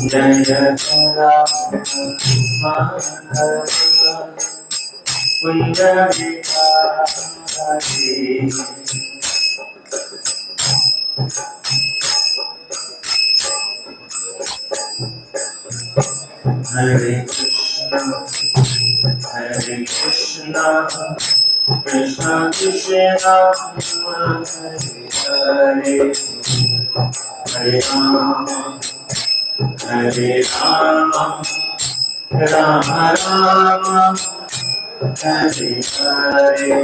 जय राम माधव पुंडरीकाक्षी हरे Krishna Krishna Krishna Hare Hare Ram Ram Ram Hare Hare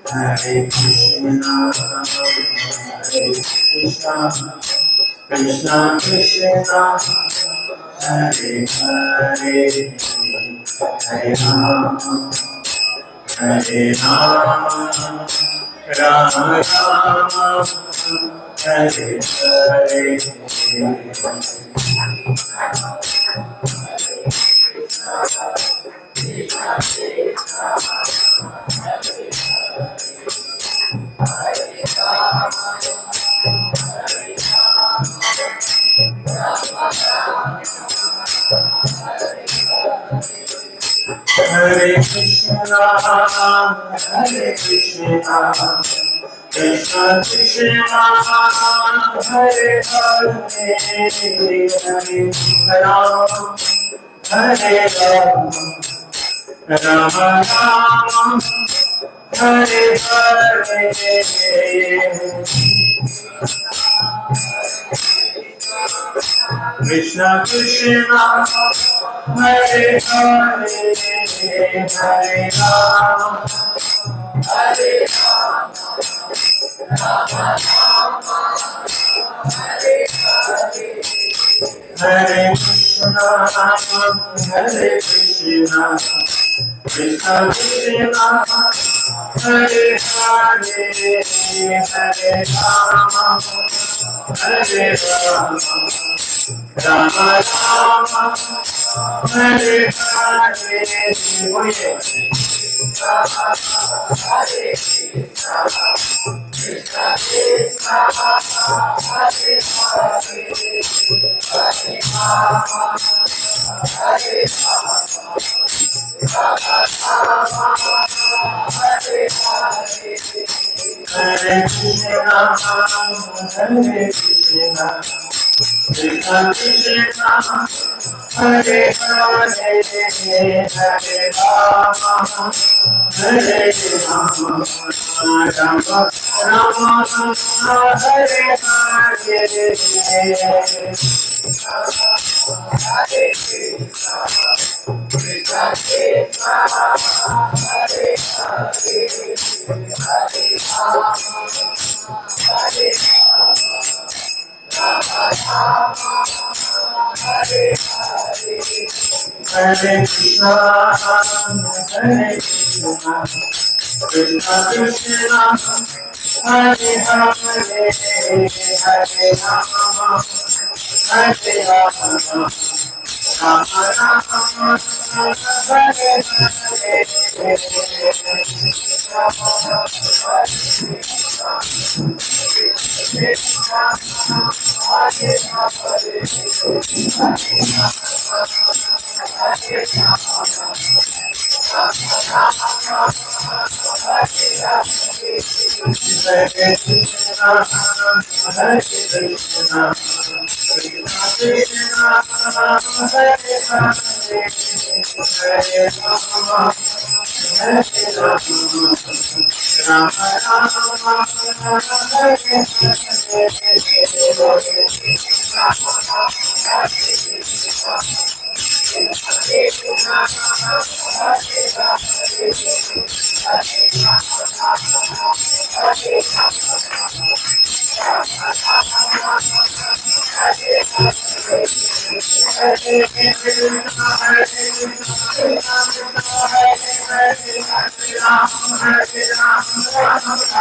Hare Krishna, Krishna Krishna, Hare Hare, Hare Rama, Rama Rama, Hare Hare. Hare Krishna, Krishna Krishna, Hare Hare, Hare Rama, Rama Rama, Hare Hare. Krishna Krishna, Hare Hare, Hare Rama, Rama Rama, Hare Hare. Hare Krishna, Hare Krishna, Krishna Krishna, Hare Hare, Hare Rama, Hare Rama, Rama Rama, Hare Hare. Hare Krishna, Krishna Krishna, Hare Hare, Hare Rama, Hare Rama, Rama Rama, Hare Hare. Hare Krishna, Hare Krishna, Krishna Krishna, Hare Hare, Hare Rama, Hare Rama, Rama Rama, Hare Hare. Hare Krishna, Krishna Krishna, Hare Hare, Hare Rama, Hare Rama, Rama Rama, Hare Hare. Hare Krishna, Hare Krishna, Krishna Krishna, Hare Hare, Hare Rama, Hare Rama, Rama Rama, Hare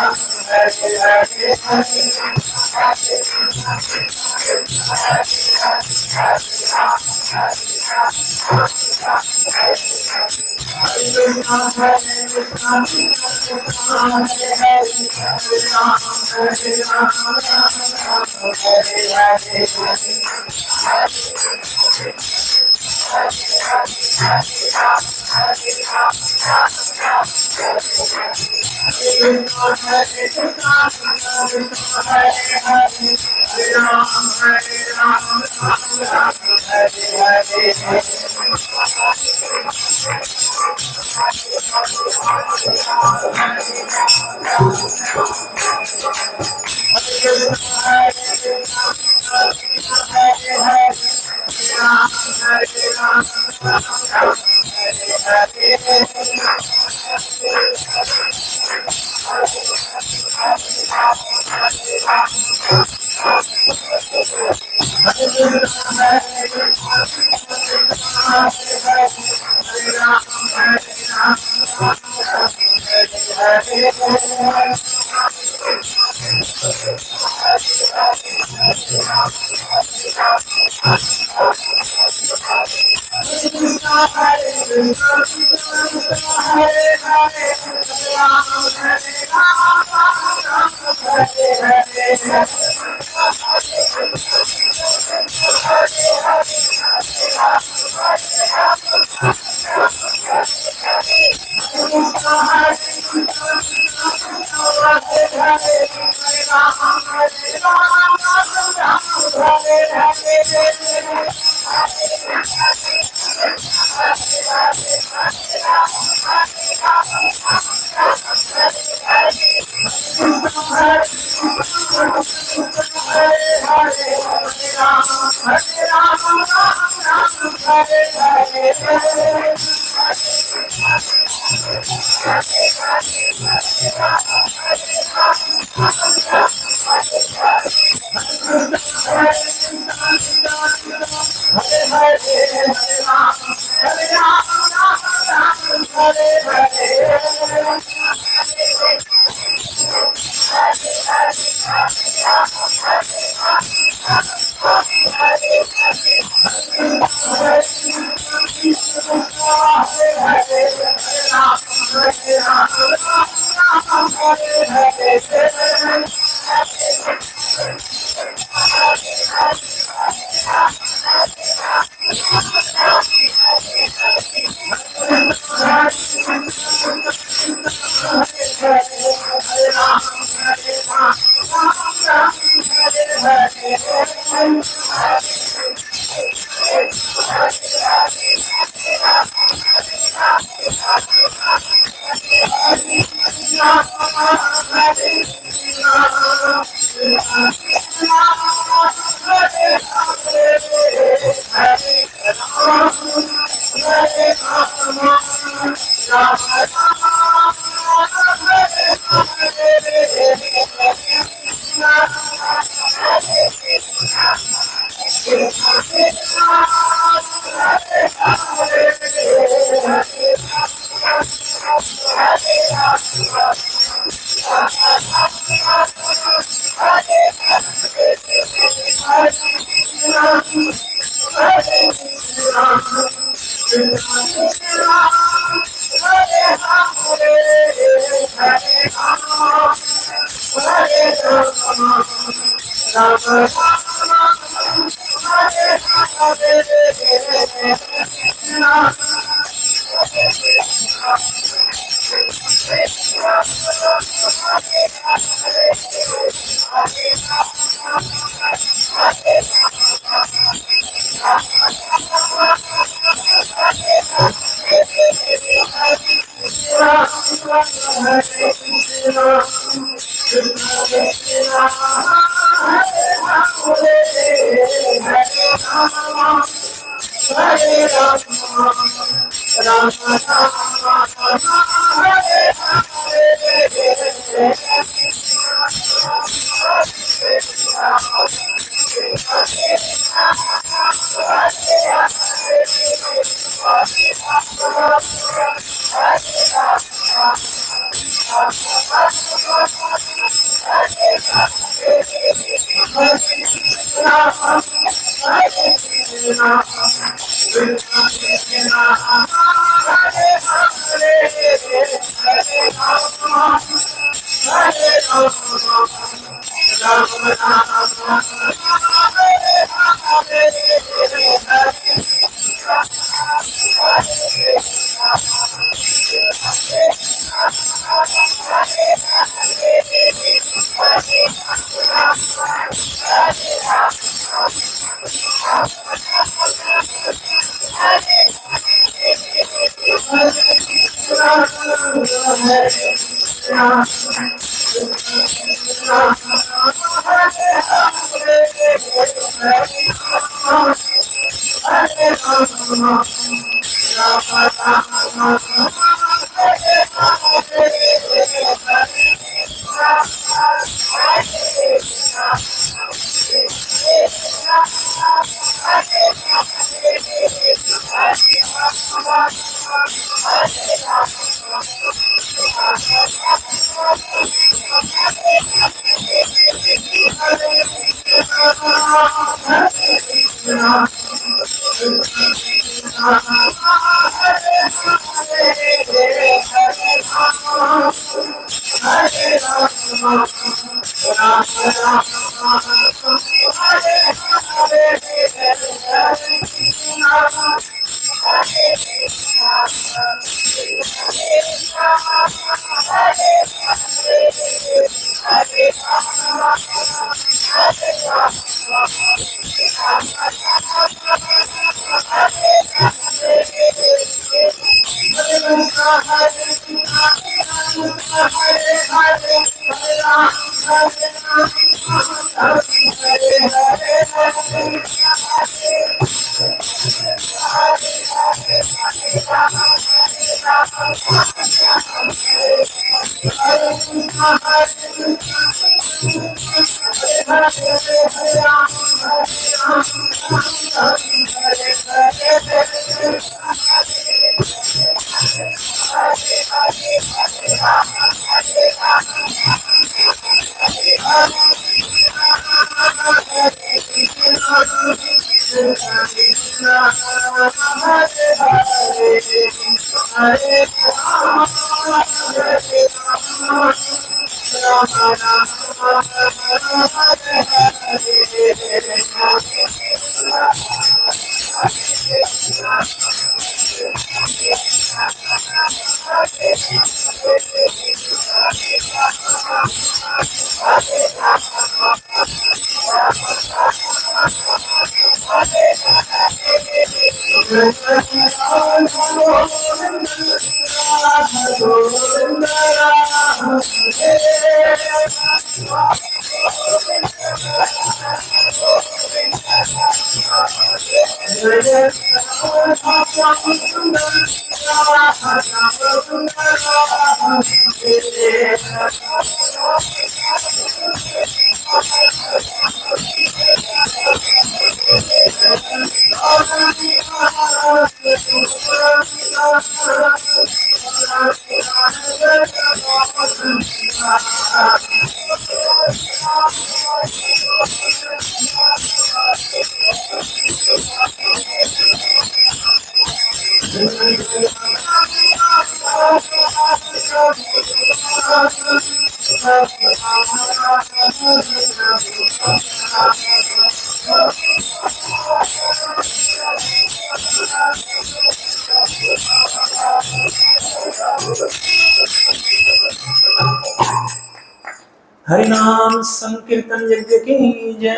हरिनाम संकीर्तन यज्ञ की जय।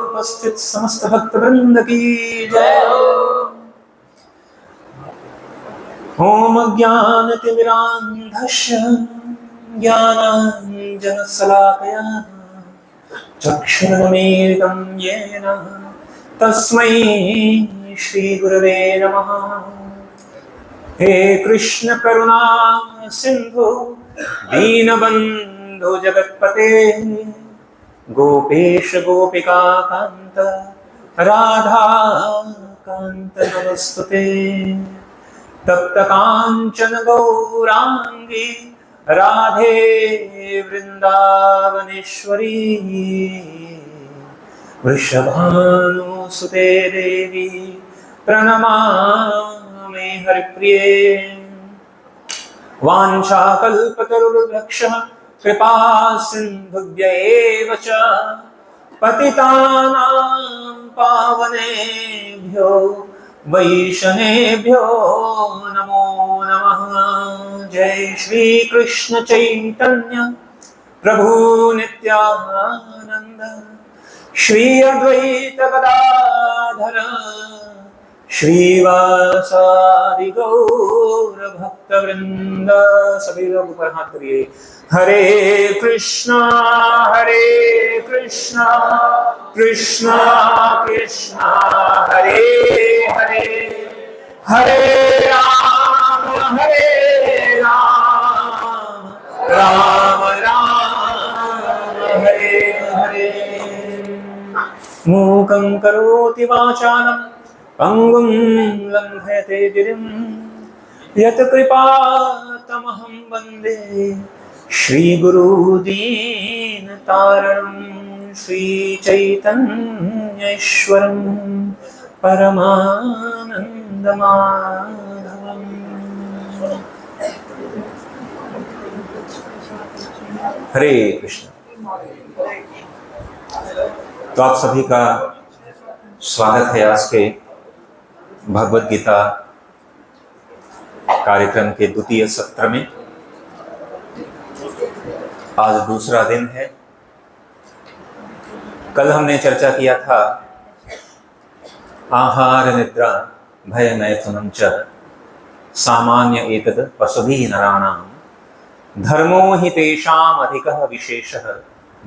उपस्थित समस्त भक्त वृंद की जय। ओम ज्ञानतिमिरान्धस्य ज्ञानाञ्जनशलाकया चक्षुरुन्मीलितं येन तस्मै श्रीगुरवे नमः। हे कृष्ण करुणा सिंधु दीनबन्धु जगत्पते गोपेश गोपिका कांत राधा कांत नमस्तुते। तप्त कांचन गौरांगी राधे वृंदावनेश्वरी वृषभानुसुते देवी प्रणमामि हरिप्रिये। वाञ्छाकल्पतरुर्भक्षः कृपा सिन्धुभ्य एव च पतितानां पावनेभ्यो वैष्णवेभ्यो नमो नमः। जय श्री कृष्ण चैतन्य प्रभु नित्यानंद श्री अद्वैत गदाधर श्रीवासादि गौर भक्त वृंद। सभी लोग ऊपर हाथ करिए। हरे कृष्णा कृष्णा कृष्णा हरे हरे, हरे राम राम राम हरे हरे। मूकं करोति वाचालं पंगुं लंघयते गिरिं यत्कृपातमहं वन्दे श्रीगुरुदीनतारणं श्रीचैतन्येश्वरं परमानन्दमाधवम्। हरे कृष्ण। तो आप सभी का स्वागत है आज के भगवद गीता कार्यक्रम के द्वितीय सत्र में। आज दूसरा दिन है। कल हमने चर्चा किया था आहार निद्रा भय मैथुनं च सामान्य एतद् पशुभिः नराणां धर्मो हि तेषाम् अधिकः विशेषः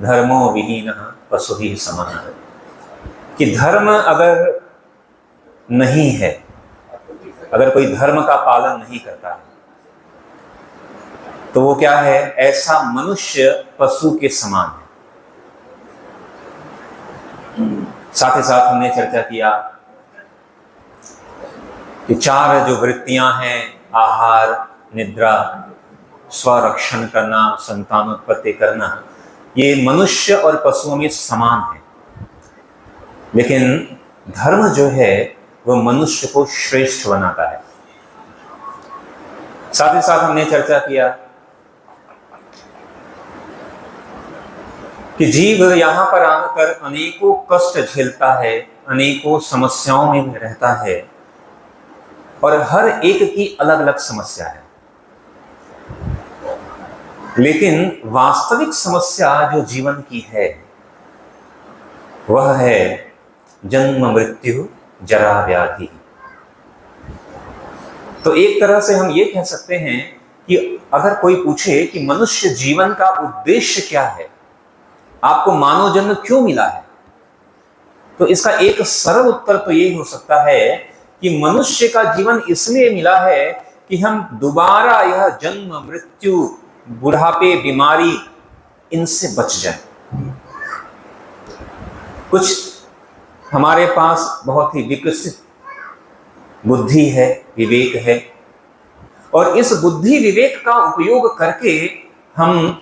धर्मो विहीनः पशुभिः समः। कि धर्म अगर नहीं है, अगर कोई धर्म का पालन नहीं करता है तो वो क्या है, ऐसा मनुष्य पशु के समान है। साथ ही साथ हमने चर्चा किया कि चार जो वृत्तियां हैं, आहार, निद्रा, स्वरक्षण करना, संतानोत्पत्ति करना, ये मनुष्य और पशुओं में समान है। लेकिन धर्म जो है वह मनुष्य को श्रेष्ठ बनाता है। साथ ही साथ हमने चर्चा किया कि जीव यहां पर आकर अनेकों कष्ट झेलता है, अनेकों समस्याओं में रहता है और हर एक की अलग अलग समस्या है। लेकिन वास्तविक समस्या जो जीवन की है वह है जन्म मृत्यु जरा व्याधि। तो एक तरह से हम ये कह सकते हैं कि अगर कोई पूछे कि मनुष्य जीवन का उद्देश्य क्या है, आपको मानव जन्म क्यों मिला है, तो इसका एक सरल उत्तर तो ये हो सकता है कि मनुष्य का जीवन इसलिए मिला है कि हम दोबारा यह जन्म मृत्यु बुढ़ापे बीमारी इनसे बच जाए। कुछ हमारे पास बहुत ही विकसित बुद्धि है, विवेक है, और इस बुद्धि विवेक का उपयोग करके हम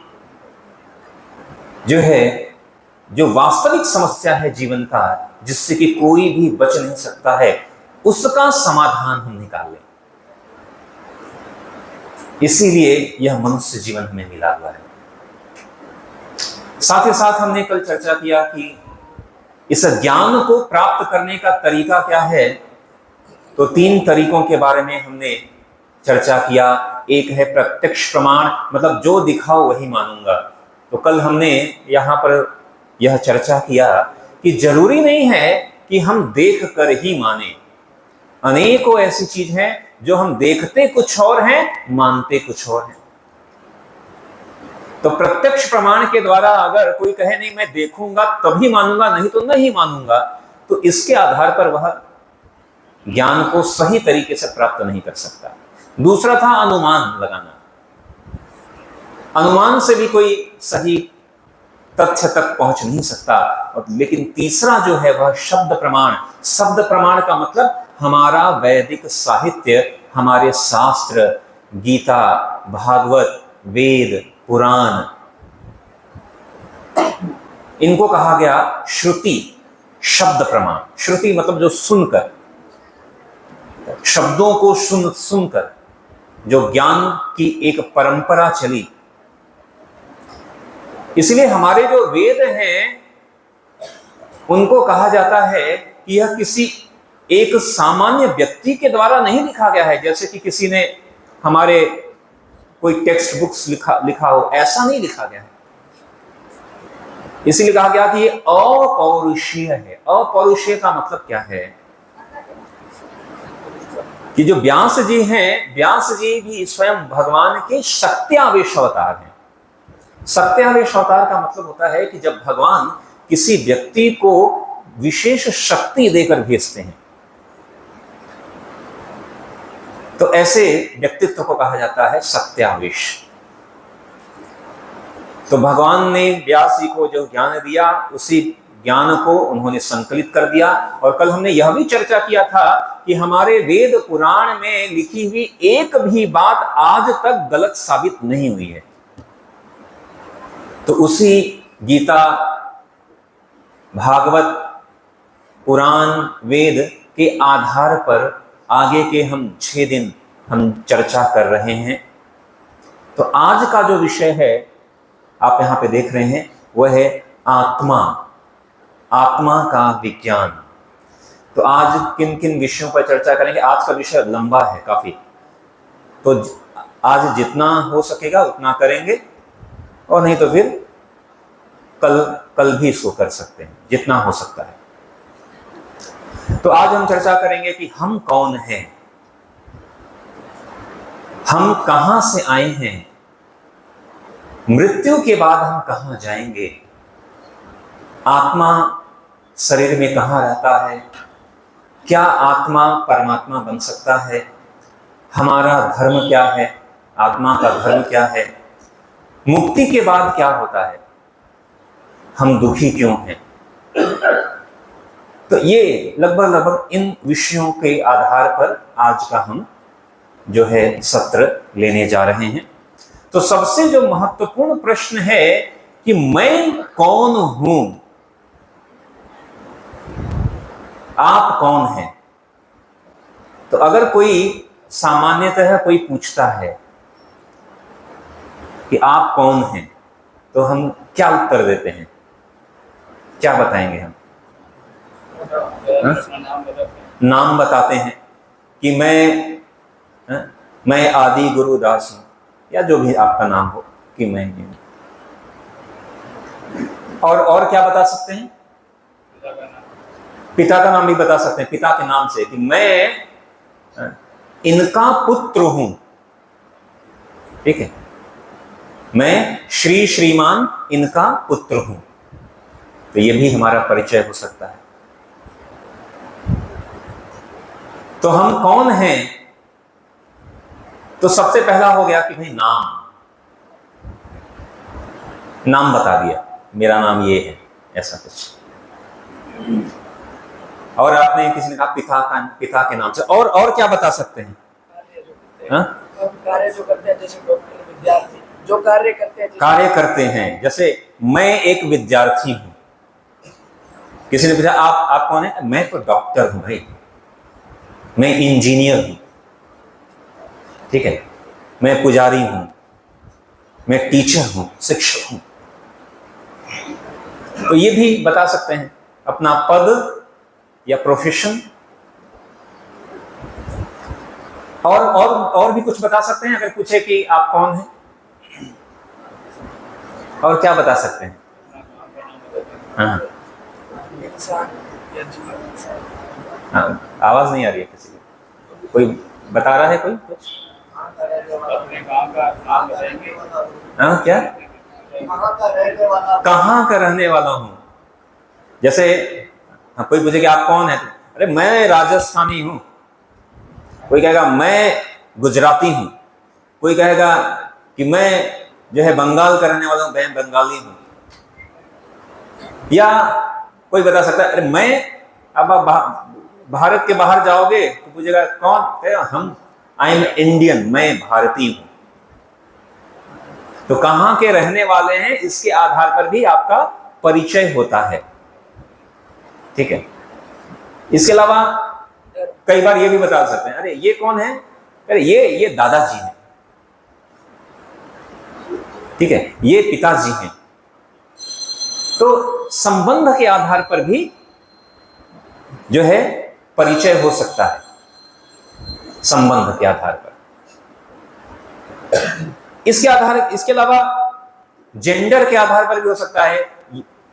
जो वास्तविक समस्या है जीवन का, जिससे कि कोई भी बच नहीं सकता है, उसका समाधान हम निकाल लें। इसीलिए यह मनुष्य जीवन हमें मिला हुआ है। साथ ही साथ हमने कल चर्चा किया कि इस ज्ञान को प्राप्त करने का तरीका क्या है। तो तीन तरीकों के बारे में हमने चर्चा किया। एक है प्रत्यक्ष प्रमाण, मतलब जो दिखाओ वही मानूंगा। तो कल हमने यहाँ पर यह चर्चा किया कि जरूरी नहीं है कि हम देख कर ही माने। अनेकों ऐसी चीज हैं जो हम देखते कुछ और हैं, मानते कुछ और हैं। तो प्रत्यक्ष प्रमाण के द्वारा अगर कोई कहे नहीं मैं देखूंगा तभी मानूंगा, नहीं तो नहीं मानूंगा, तो इसके आधार पर वह ज्ञान को सही तरीके से प्राप्त नहीं कर सकता। दूसरा था अनुमान लगाना। अनुमान से भी कोई सही तथ्य तक पहुंच नहीं सकता। लेकिन तीसरा जो है वह शब्द प्रमाण। शब्द प्रमाण का मतलब हमारा वैदिक साहित्य, हमारे शास्त्र, गीता, भागवत, वेद, पुराण, इनको कहा गया श्रुति, शब्द प्रमाण। श्रुति मतलब जो सुनकर, शब्दों को सुनकर जो ज्ञान की एक परंपरा चली। इसलिए हमारे जो वेद हैं उनको कहा जाता है कि यह किसी एक सामान्य व्यक्ति के द्वारा नहीं लिखा गया है, जैसे कि किसी ने हमारे कोई टेक्स्ट बुक्स लिखा हो, ऐसा नहीं लिखा गया है। इसीलिए कहा गया कि ये अपौरुषीय है। अपौरुषीय का मतलब क्या है कि जो व्यास जी हैं, व्यास जी भी स्वयं भगवान के सत्यावेश अवतार हैं। सत्यावेश अवतार का मतलब होता है कि जब भगवान किसी व्यक्ति को विशेष शक्ति देकर भेजते हैं तो ऐसे व्यक्तित्व को कहा जाता है सत्यावेश। तो भगवान ने व्यास जी को जो ज्ञान दिया, उसी ज्ञान को उन्होंने संकलित कर दिया। और कल हमने यह भी चर्चा किया था कि हमारे वेद पुराण में लिखी हुई एक भी बात आज तक गलत साबित नहीं हुई है। तो उसी गीता, भागवत, पुराण, वेद के आधार पर आगे के हम 6 दिन हम चर्चा कर रहे हैं। तो आज का जो विषय है आप यहां पे देख रहे हैं वह है आत्मा, आत्मा का विज्ञान। तो आज किन किन विषयों पर चर्चा करेंगे? आज का विषय लंबा है काफी, तो आज जितना हो सकेगा उतना करेंगे, और नहीं तो फिर कल भी इसको कर सकते हैं, जितना हो सकता है। तो आज हम चर्चा करेंगे कि हम कौन हैं, हम कहां से आए हैं, मृत्यु के बाद हम कहां जाएंगे, आत्मा शरीर में कहां रहता है, क्या आत्मा परमात्मा बन सकता है, हमारा धर्म क्या है, आत्मा का धर्म क्या है, मुक्ति के बाद क्या होता है, हम दुखी क्यों हैं। तो ये लगभग इन विषयों के आधार पर आज का हम जो है सत्र लेने जा रहे हैं। तो सबसे जो महत्वपूर्ण प्रश्न है कि मैं कौन हूं, आप कौन हैं। तो अगर कोई सामान्यतः कोई पूछता है कि आप कौन हैं, तो हम क्या उत्तर देते हैं, क्या बताएंगे हम? नाम बताते हैं कि मैं आदि गुरुदास हूं, या जो भी आपका नाम हो कि मैं हूं। और क्या बता सकते हैं? पिता का नाम भी बता सकते हैं, पिता के नाम से कि मैं इनका पुत्र हूं। ठीक है, मैं श्रीमान इनका पुत्र हूं। तो यह भी हमारा परिचय हो सकता है। तो हम कौन हैं? तो सबसे पहला हो गया कि भाई नाम बता दिया, मेरा नाम ये है, ऐसा कुछ। और आपने किसी ने कहा पिता के नाम से, और क्या बता सकते हैं? कार्य जो करते हैं, जैसे डॉक्टर, विद्यार्थी जो कार्य करते हैं, जैसे मैं एक विद्यार्थी हूं। किसी ने पूछा आप कौन है? मैं तो डॉक्टर हूं भाई, मैं इंजीनियर हूं, ठीक है, मैं पुजारी हूं, मैं टीचर हूं, शिक्षक हूं। तो ये भी बता सकते हैं अपना पद या प्रोफेशन। और भी कुछ बता सकते हैं अगर पूछे कि आप कौन हैं। और क्या बता सकते हैं? हाँ, आवाज नहीं आ रही है किसी की। कोई बता रहा है? कोई कुछ? हाँ, क्या? कहाँ का रहने वाला हूं। जैसे कोई पूछे कि आप कौन है, अरे मैं राजस्थानी हूं। कोई कहेगा मैं गुजराती हूं। कोई कहेगा कि मैं जो है बंगाल का रहने वाला हूं, मैं बंगाली हूं। या कोई बता सकता है अरे मैं, अब आप भारत के बाहर जाओगे तो पूछेगा कौन? हम आई एम इंडियन, मैं भारतीय हूं। तो कहां के रहने वाले हैं इसके आधार पर भी आपका परिचय होता है। ठीक है। इसके अलावा कई बार ये भी बता सकते हैं, अरे ये कौन है, अरे ये दादाजी हैं, ठीक है, ये पिताजी हैं। तो संबंध के आधार पर भी जो है परिचय हो सकता है, संबंध के आधार पर। इसके अलावा जेंडर के आधार पर भी हो सकता है,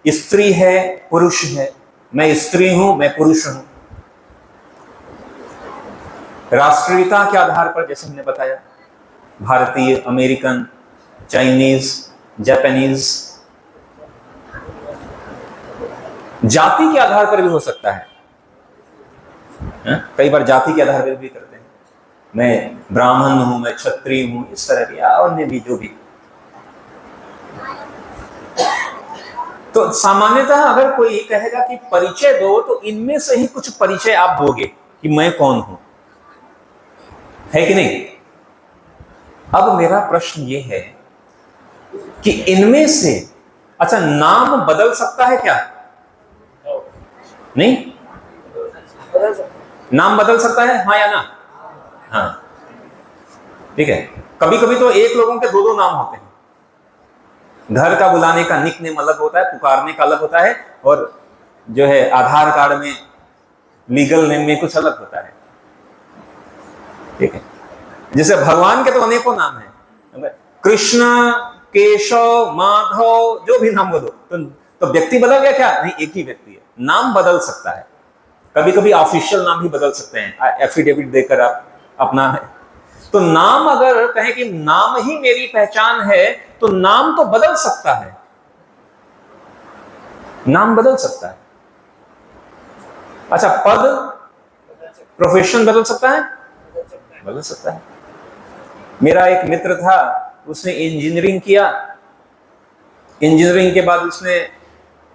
स्त्री है पुरुष है, मैं स्त्री हूं मैं पुरुष हूं। राष्ट्रीयता के आधार पर जैसे हमने बताया, भारतीय, अमेरिकन, चाइनीज, जापानीज। जाति के आधार पर भी हो सकता है, कई बार जाति के आधार पर भी करते हैं, मैं ब्राह्मण हूं मैं क्षत्रिय हूं, इस तरह की अन्य भी जो भी। तो सामान्यतः अगर कोई कहेगा कि परिचय दो, तो इनमें से ही कुछ परिचय आप दोगे कि मैं कौन हूं, है कि नहीं। अब मेरा प्रश्न यह है कि इनमें से अच्छा नाम बदल सकता है क्या? नहीं, नाम बदल सकता है, हाँ या ना? हाँ, ठीक है। कभी कभी तो एक लोगों के दो दो नाम होते हैं। घर का बुलाने का निकनेम अलग होता है, पुकारने का अलग होता है, और जो है आधार कार्ड में लीगल नेम में कुछ अलग होता है। ठीक है। जैसे भगवान के तो अनेकों नाम हैं, कृष्ण, केशव, माधव, जो भी नाम बोलो, तो व्यक्ति बदल गया क्या? नहीं, एक ही व्यक्ति है। नाम बदल सकता है, कभी कभी ऑफिशियल नाम भी बदल सकते हैं, एफिडेविट देकर आप अपना है। तो नाम अगर कहें कि नाम ही मेरी पहचान है, तो नाम तो बदल सकता है, नाम बदल सकता है। अच्छा, पद, प्रोफेशन बदल सकता है, बदल सकता है। मेरा एक मित्र था, उसने इंजीनियरिंग किया, इंजीनियरिंग के बाद उसने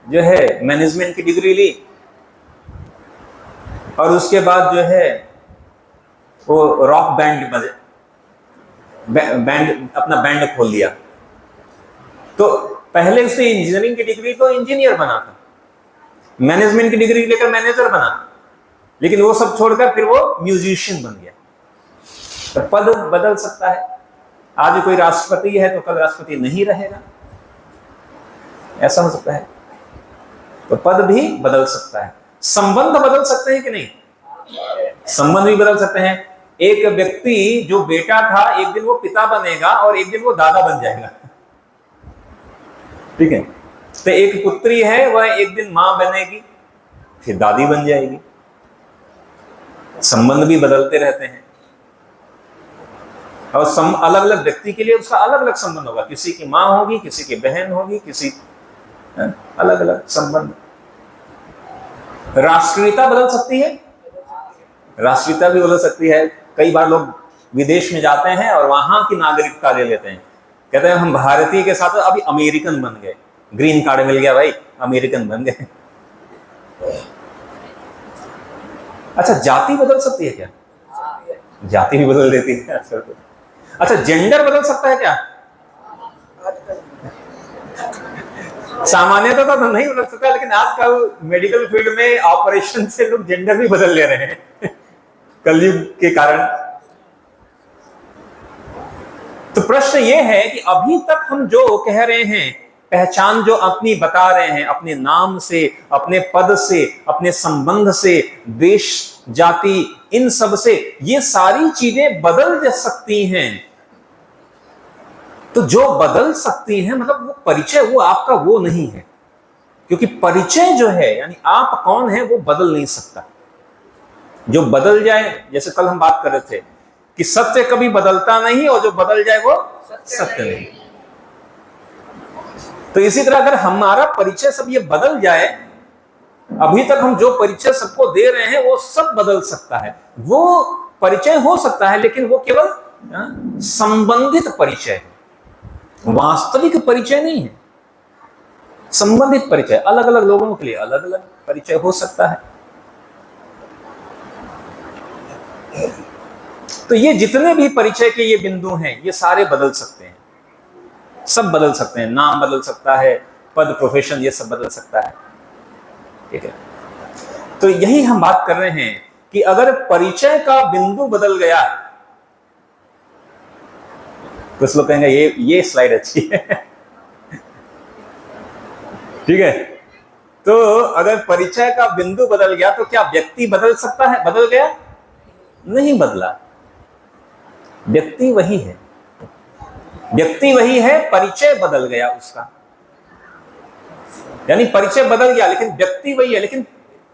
जो है मैनेजमेंट की डिग्री ली, और उसके बाद जो है वो रॉक बैंड अपना बैंड खोल लिया। तो पहले उसने इंजीनियरिंग की डिग्री तो इंजीनियर बना था, मैनेजमेंट की डिग्री लेकर मैनेजर बना, लेकिन वो सब छोड़कर फिर वो म्यूजिशियन बन गया। तो पद बदल सकता है, आज कोई राष्ट्रपति है तो कल राष्ट्रपति नहीं रहेगा, ऐसा हो सकता है। तो पद भी बदल सकता है। संबंध बदल सकते हैं कि नहीं? संबंध भी बदल सकते हैं। एक व्यक्ति जो बेटा था, एक दिन वो पिता बनेगा और एक दिन वो दादा बन जाएगा, ठीक है। तो एक पुत्री है, वह एक दिन मां बनेगी, फिर दादी बन जाएगी। संबंध भी बदलते रहते हैं, और अलग अलग व्यक्ति के लिए उसका अलग अलग संबंध होगा। किसी की मां होगी, किसी की बहन होगी, किसी अलग अलग संबंध। राष्ट्रीयता बदल सकती है, राष्ट्रीयता भी बदल सकती है। कई बार लोग विदेश में जाते हैं और वहां की नागरिकता ले लेते हैं, कहते हैं हम भारतीय के साथ अभी अमेरिकन बन गए, ग्रीन कार्ड मिल गया भाई, अमेरिकन बन गए। अच्छा, जाति बदल सकती है क्या? जाति भी बदल देती है। अच्छा, जेंडर बदल सकता है क्या? सामान्यतः तो नहीं बदल सकता, लेकिन आजकल मेडिकल फील्ड में ऑपरेशन से लोग जेंडर भी बदल ले रहे हैं कलयुग के कारण। तो प्रश्न यह है कि अभी तक हम जो कह रहे हैं, पहचान जो अपनी बता रहे हैं, अपने नाम से, अपने पद से, अपने संबंध से, देश, जाति, इन सब से, ये सारी चीजें बदल सकती हैं। तो जो बदल सकती हैं, मतलब वो परिचय, वो आपका वो नहीं है, क्योंकि परिचय जो है यानी आप कौन है, वो बदल नहीं सकता। जो बदल जाए, जैसे कल हम बात कर रहे थे कि सत्य कभी बदलता नहीं, और जो बदल जाए वो सत्य नहीं। तो इसी तरह अगर हमारा परिचय सब ये बदल जाए, अभी तक हम जो परिचय सबको दे रहे हैं वो सब बदल सकता है। वो परिचय हो सकता है, लेकिन वो केवल संबंधित परिचय है, वास्तविक परिचय नहीं है। संबंधित परिचय, अलग अलग लोगों के लिए अलग अलग परिचय हो सकता है। तो ये जितने भी परिचय के ये बिंदु हैं, ये सारे बदल सकते हैं। सब बदल सकते हैं, नाम बदल सकता है, पद, प्रोफेशन, ये सब बदल सकता है। ठीक है, तो यही हम बात कर रहे हैं कि अगर परिचय का बिंदु बदल गया, कुछ लोग कहेंगे ये स्लाइड अच्छी है ठीक है, तो अगर परिचय का बिंदु बदल गया तो क्या व्यक्ति बदल सकता है? बदल गया? नहीं बदला, व्यक्ति वही है, व्यक्ति वही है, परिचय बदल गया उसका। यानी परिचय बदल गया लेकिन व्यक्ति वही है। लेकिन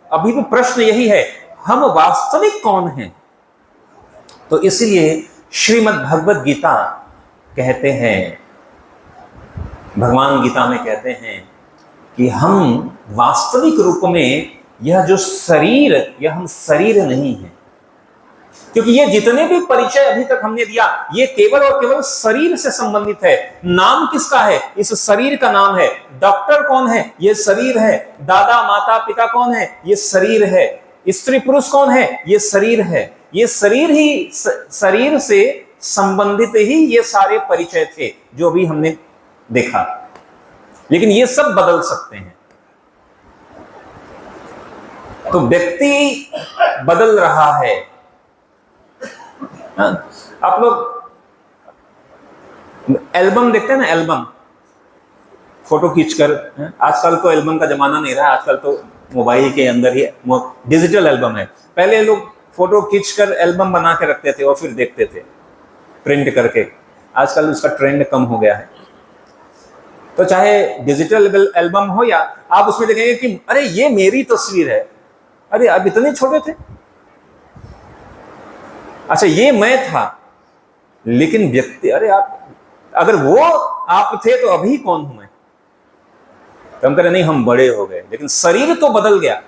अभी भी प्रश्न यही है, हम वास्तविक कौन हैं? तो इसलिए श्रीमद् भगवद गीता कहते हैं, भगवान गीता में कहते हैं कि हम वास्तविक रूप में यह जो शरीर, यह हम शरीर नहीं है। क्योंकि ये जितने भी परिचय अभी तक हमने दिया, ये केवल और केवल शरीर से संबंधित है। नाम किसका है? इस शरीर का नाम है। डॉक्टर कौन है? ये शरीर है। दादा माता पिता कौन है? ये शरीर है। स्त्री पुरुष कौन है? ये शरीर है। ये शरीर ही, शरीर से संबंधित ही ये सारे परिचय थे जो भी हमने देखा। लेकिन ये सब बदल सकते हैं। तो व्यक्ति बदल रहा है। आप लोग एल्बम देखते हैं ना, एल्बम फोटो खींचकर। आजकल तो एल्बम का जमाना नहीं रहा, आजकल तो मोबाइल के अंदर ही डिजिटल एल्बम है। पहले लोग फोटो खींचकर एल्बम बना के रखते थे और फिर देखते थे प्रिंट करके। आजकल उसका ट्रेंड कम हो गया है। तो चाहे डिजिटल एल्बम हो या आप उसमें देखेंगे कि अरे ये मेरी तस्वीर है, अरे आप इतने छोटे थे, अच्छा ये मैं था। लेकिन व्यक्ति, अरे आप, अगर वो आप थे तो अभी कौन हूं मैं? तो हम कह रहे नहीं, हम बड़े हो गए, लेकिन शरीर तो बदल गया।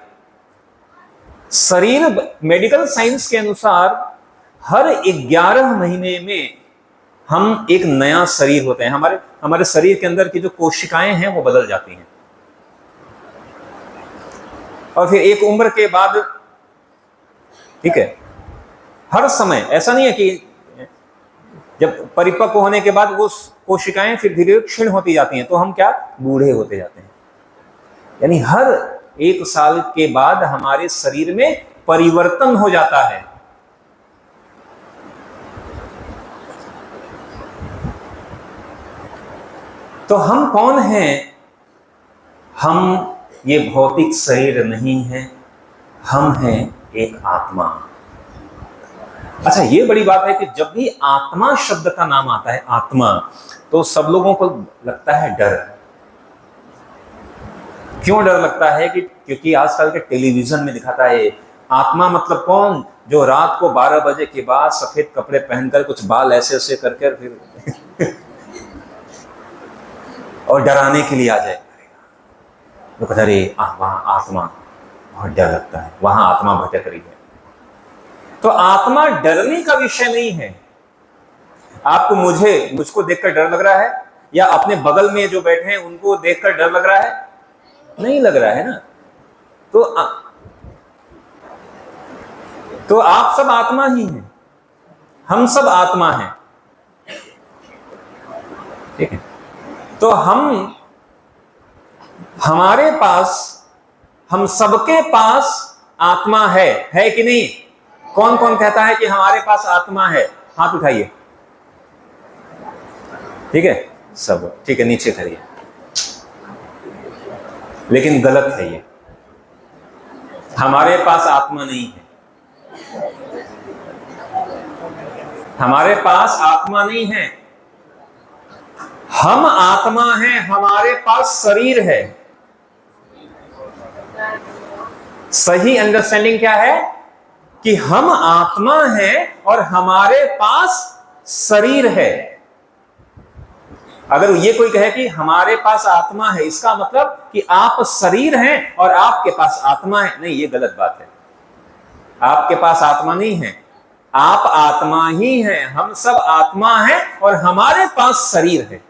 शरीर, मेडिकल साइंस के अनुसार हर 11 महीने में हम एक नया शरीर होते हैं। हमारे शरीर के अंदर की जो कोशिकाएं हैं वो बदल जाती हैं। और फिर एक उम्र के बाद, ठीक है, हर समय ऐसा नहीं है कि जब परिपक्व होने के बाद वो कोशिकाएं फिर धीरे धीरे क्षीण होती जाती हैं तो हम क्या, बूढ़े होते जाते हैं। यानी हर 1 साल के बाद हमारे शरीर में परिवर्तन हो जाता है। तो हम कौन हैं? हम ये भौतिक शरीर नहीं है, हम हैं एक आत्मा। अच्छा, ये बड़ी बात है कि जब भी आत्मा शब्द का नाम आता है, आत्मा, तो सब लोगों को लगता है डर। क्यों डर लगता है? कि क्योंकि आजकल के टेलीविजन में दिखाता है आत्मा मतलब कौन? जो रात को 12 बजे के बाद सफेद कपड़े पहनकर कुछ बाल ऐसे ऐसे करके फिर और डराने के लिए आ जाए। तो कहते अरे वहां आत्मा, बहुत डर लगता है, वहां आत्मा भटक रही है। तो आत्मा डरने का विषय नहीं है। आपको मुझको देखकर डर लग रहा है, या अपने बगल में जो बैठे हैं उनको देखकर डर लग रहा है? नहीं लग रहा है ना। तो आप सब आत्मा ही हैं, हम सब आत्मा हैं, ठीक है। तो हमारे पास, हम सबके पास आत्मा है कि नहीं? कौन कौन कहता है कि हमारे पास आत्मा है? हाथ उठाइए। ठीक है, सब ठीक है, नीचे करिए। लेकिन गलत है ये, हमारे पास आत्मा नहीं है। हमारे पास आत्मा नहीं है, हम आत्मा हैं, हमारे पास शरीर है। सही अंडरस्टैंडिंग क्या है? कि हम आत्मा हैं और हमारे पास शरीर है। अगर ये कोई कहे कि हमारे पास आत्मा है, इसका मतलब कि आप शरीर हैं और आपके पास आत्मा है, नहीं, ये गलत बात है। आपके पास आत्मा नहीं है, आप आत्मा ही हैं, हम सब आत्मा हैं और हमारे पास शरीर है।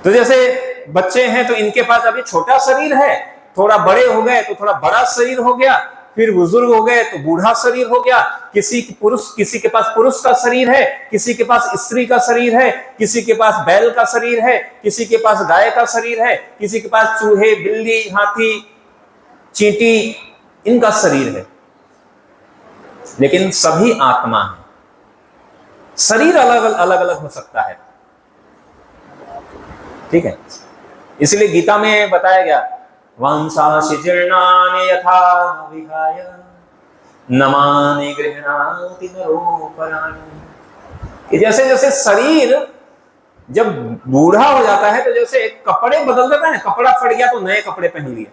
तो जैसे बच्चे हैं तो इनके पास अभी छोटा शरीर है, थोड़ा बड़े हो गए तो थोड़ा बड़ा शरीर हो गया, फिर बुजुर्ग हो गए तो बूढ़ा शरीर हो गया, किसी के पास पुरुष का शरीर है, किसी के पास स्त्री का शरीर है, किसी के पास बैल का शरीर है, किसी के पास गाय का शरीर है, किसी के पास चूहे, बिल्ली, हाथी, चींटी, इनका शरीर है, लेकिन सभी आत्मा है। शरीर अलग अलग हो सकता है, ठीक है। इसलिए गीता में बताया गया, वंशांसि जीर्णानि यथा विहाय नमानि गृह्णाति नरोपराणि। कि जैसे जैसे शरीर जब बूढ़ा हो जाता है तो जैसे कपड़े बदल देता है, कपड़ा फट गया तो नए कपड़े पहन लिए,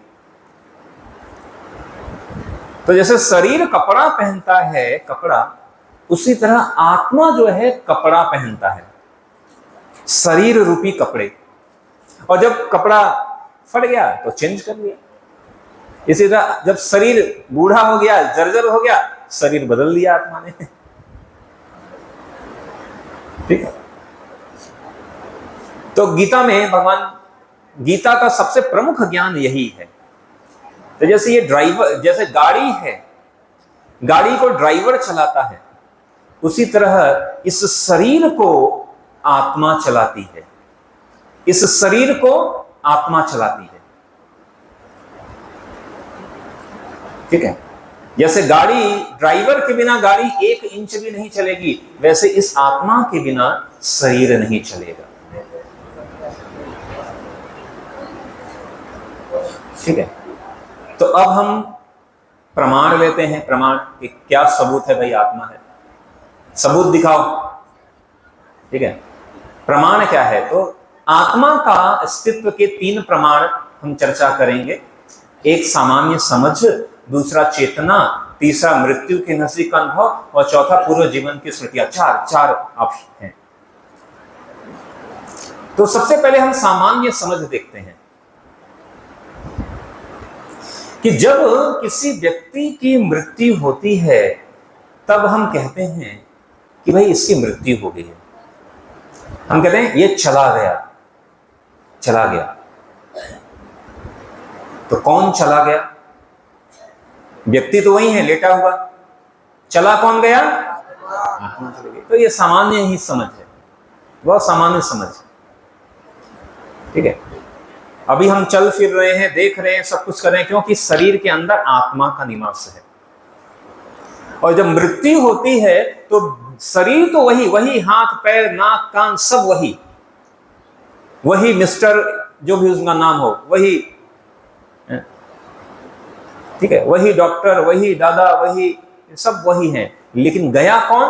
तो जैसे शरीर कपड़ा पहनता है, कपड़ा, उसी तरह आत्मा जो है कपड़ा पहनता है, शरीर रूपी कपड़े। और जब कपड़ा फट गया तो चेंज कर लिया। इसी तरह जब शरीर बूढ़ा हो गया, जर्जर हो गया, शरीर बदल लिया आत्मा ने, ठीक है। तो गीता में भगवान, गीता का सबसे प्रमुख ज्ञान यही है। तो जैसे ये ड्राइवर, जैसे गाड़ी है, गाड़ी को ड्राइवर चलाता है, उसी तरह इस शरीर को आत्मा चलाती है, इस शरीर को आत्मा चलाती है, ठीक है। जैसे गाड़ी, ड्राइवर के बिना गाड़ी 1 इंच भी नहीं चलेगी, वैसे इस आत्मा के बिना शरीर नहीं चलेगा, ठीक है। तो अब हम प्रमाण लेते हैं, प्रमाण कि क्या सबूत है भाई आत्मा है, सबूत दिखाओ, ठीक है। प्रमाण क्या है? तो आत्मा का अस्तित्व के 3 प्रमाण हम चर्चा करेंगे। एक सामान्य समझ, दूसरा चेतना, तीसरा मृत्यु के नजदीक अनुभव और चौथा पूर्व जीवन की स्मृतियां। चार ऑप्शन हैं। तो सबसे पहले हम सामान्य समझ देखते हैं कि जब किसी व्यक्ति की मृत्यु होती है तब हम कहते हैं कि भाई इसकी मृत्यु हो गई है। हम कहते हैं ये चला गया। तो कौन चला गया? व्यक्ति तो वही है, लेटा हुआ। चला कौन गया? आत्मा चली गई। तो ये सामान्य ही समझ है, बहुत सामान्य समझ, ठीक है। अभी हम चल फिर रहे हैं, देख रहे हैं, सब कुछ कर रहे हैं, क्योंकि शरीर के अंदर आत्मा का निवास है। और जब मृत्यु होती है तो शरीर तो वही हाथ, पैर, नाक, कान सब वही मिस्टर जो भी उसका नाम हो, वही, ठीक है, वही डॉक्टर, वही दादा, वही सब वही है, लेकिन गया कौन?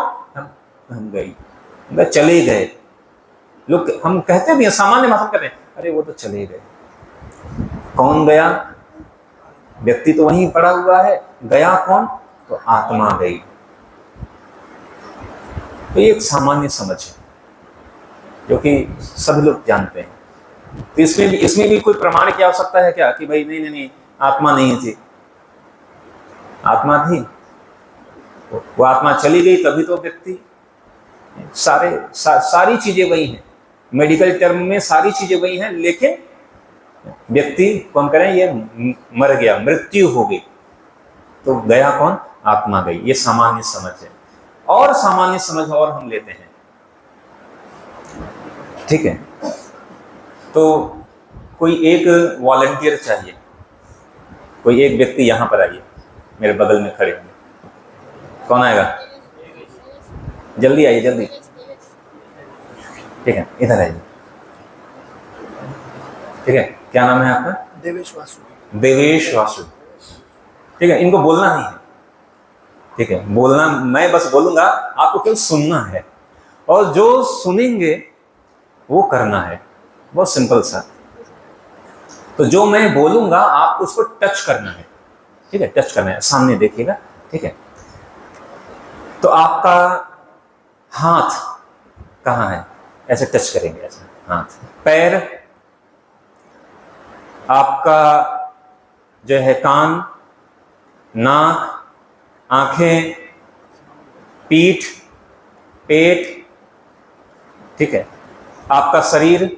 हम गई, चले गए। लोग हम कहते भी हैं, सामान्य भाषा कहते हैं, अरे वो तो चले गए। कौन गया? व्यक्ति तो वहीं पड़ा हुआ है, गया कौन? तो आत्मा गई। तो ये एक सामान्य समझ है जो कि सभी लोग जानते हैं। तो इसमें भी कोई प्रमाण की आवश्यकता है क्या कि भाई नहीं आत्मा नहीं थी? आत्मा थी, वो आत्मा चली गई तभी तो व्यक्ति, सारी चीजें वही हैं, मेडिकल टर्म में सारी चीजें वही हैं, लेकिन व्यक्ति कौन करें, ये मर गया, मृत्यु हो गई, तो गया कौन? आत्मा गई। ये सामान्य समझ है। और सामान्य समझ और हम लेते हैं, ठीक है। तो कोई एक वॉलंटियर चाहिए, कोई एक व्यक्ति यहां पर आइए, मेरे बगल में खड़े होंगे। कौन आएगा? जल्दी आइए, जल्दी, ठीक है, इधर आइए, ठीक है। क्या नाम है आपका? देवेश वासु। देवेश वासु, ठीक है। इनको बोलना नहीं है, ठीक है, बोलना मैं बस बोलूंगा, आपको केवल सुनना है, और जो सुनेंगे वो करना है, बहुत सिंपल सा। तो जो मैं बोलूंगा आपको उसको टच करना है, ठीक है, टच करना है, सामने देखिएगा, ठीक है। तो आपका हाथ कहाँ है? ऐसे टच करेंगे, ऐसे हाथ, पैर, आपका जो है कान, नाक, आंखें, पीठ, पेट, ठीक है, आपका शरीर,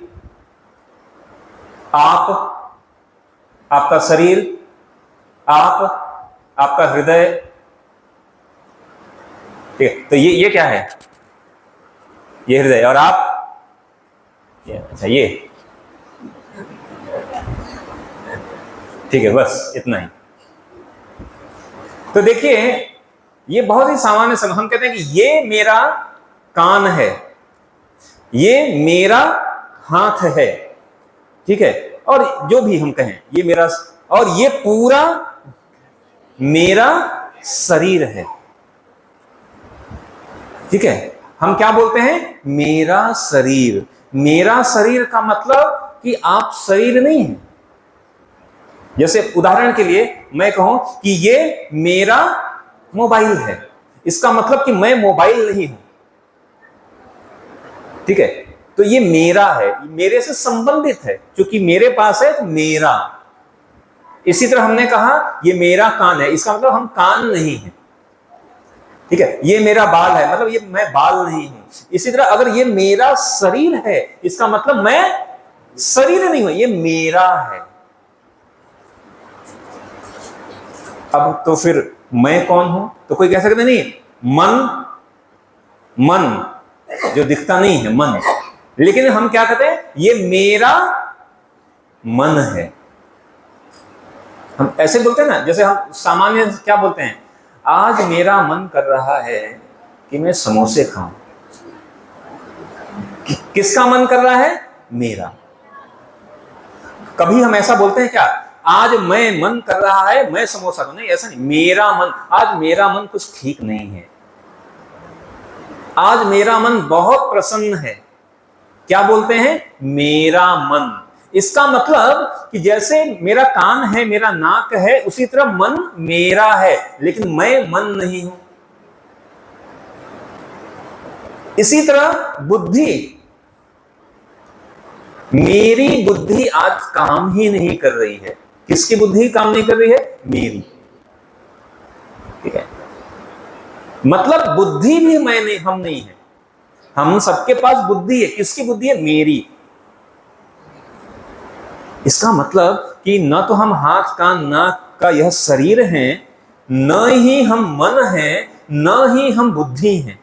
आपका शरीर, आप, आपका हृदय, ठीक है, तो ये क्या है? ये हृदय, और आप अच्छा ये, ठीक है, बस इतना ही। तो देखिए ये बहुत ही सामान्य समय, हम कहते हैं कि ये मेरा कान है, ये मेरा हाथ है, ठीक है, और जो भी हम कहें ये मेरा, और ये पूरा मेरा शरीर है, ठीक है। हम क्या बोलते हैं? मेरा शरीर। मेरा शरीर का मतलब कि आप शरीर नहीं हैं। जैसे उदाहरण के लिए मैं कहूं कि ये मेरा मोबाइल है, इसका मतलब कि मैं मोबाइल नहीं हूं, ठीक है। तो ये मेरा है, मेरे से संबंधित है, क्योंकि मेरे पास है तो मेरा। इसी तरह हमने कहा ये मेरा कान है, इसका मतलब हम कान नहीं है, ठीक है। ये मेरा बाल है, मतलब ये मैं बाल नहीं हूं। इसी तरह अगर ये मेरा शरीर है, इसका मतलब मैं शरीर नहीं हूं, ये मेरा है। अब तो फिर मैं कौन हूं? तो कोई कह सकते नहीं, मन, मन जो दिखता नहीं है, मन। लेकिन हम क्या कहते हैं? ये मेरा मन है। हम ऐसे बोलते हैं ना, जैसे हम सामान्य क्या बोलते हैं, आज मेरा मन कर रहा है कि मैं समोसे खाऊं। किसका मन कर रहा है? मेरा। कभी हम ऐसा बोलते हैं क्या, आज मैं मन कर रहा है मैं समोसा खाऊं? नहीं, ऐसा नहीं। मेरा मन, आज मेरा मन कुछ ठीक नहीं है, आज मेरा मन बहुत प्रसन्न है। क्या बोलते हैं? मेरा मन। इसका मतलब कि जैसे मेरा कान है, मेरा नाक है, उसी तरह मन मेरा है, लेकिन मैं मन नहीं हूं। इसी तरह बुद्धि, मेरी बुद्धि आज काम ही नहीं कर रही है। किसकी बुद्धि काम नहीं कर रही है? मेरी, ठीक है। मतलब बुद्धि भी मैं नहीं, हम नहीं है। हम सबके पास बुद्धि है। किसकी बुद्धि है? मेरी। इसका मतलब कि न तो हम हाथ कान नाक का यह शरीर हैं, न ही हम मन हैं, न ही हम बुद्धि हैं।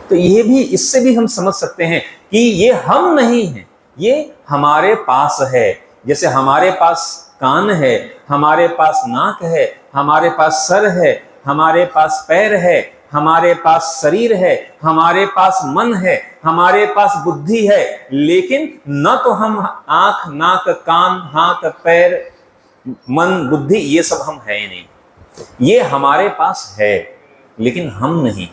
तो ये भी, इससे भी हम समझ सकते हैं कि ये हम नहीं हैं, ये हमारे पास है। जैसे हमारे पास कान है, हमारे पास नाक है, हमारे पास सर है, हमारे पास पैर है, हमारे पास शरीर है, हमारे पास मन है, हमारे पास बुद्धि है, लेकिन न तो हम आंख नाक कान हाथ पैर मन बुद्धि ये सब हम है नहीं। ये हमारे पास है लेकिन हम नहीं।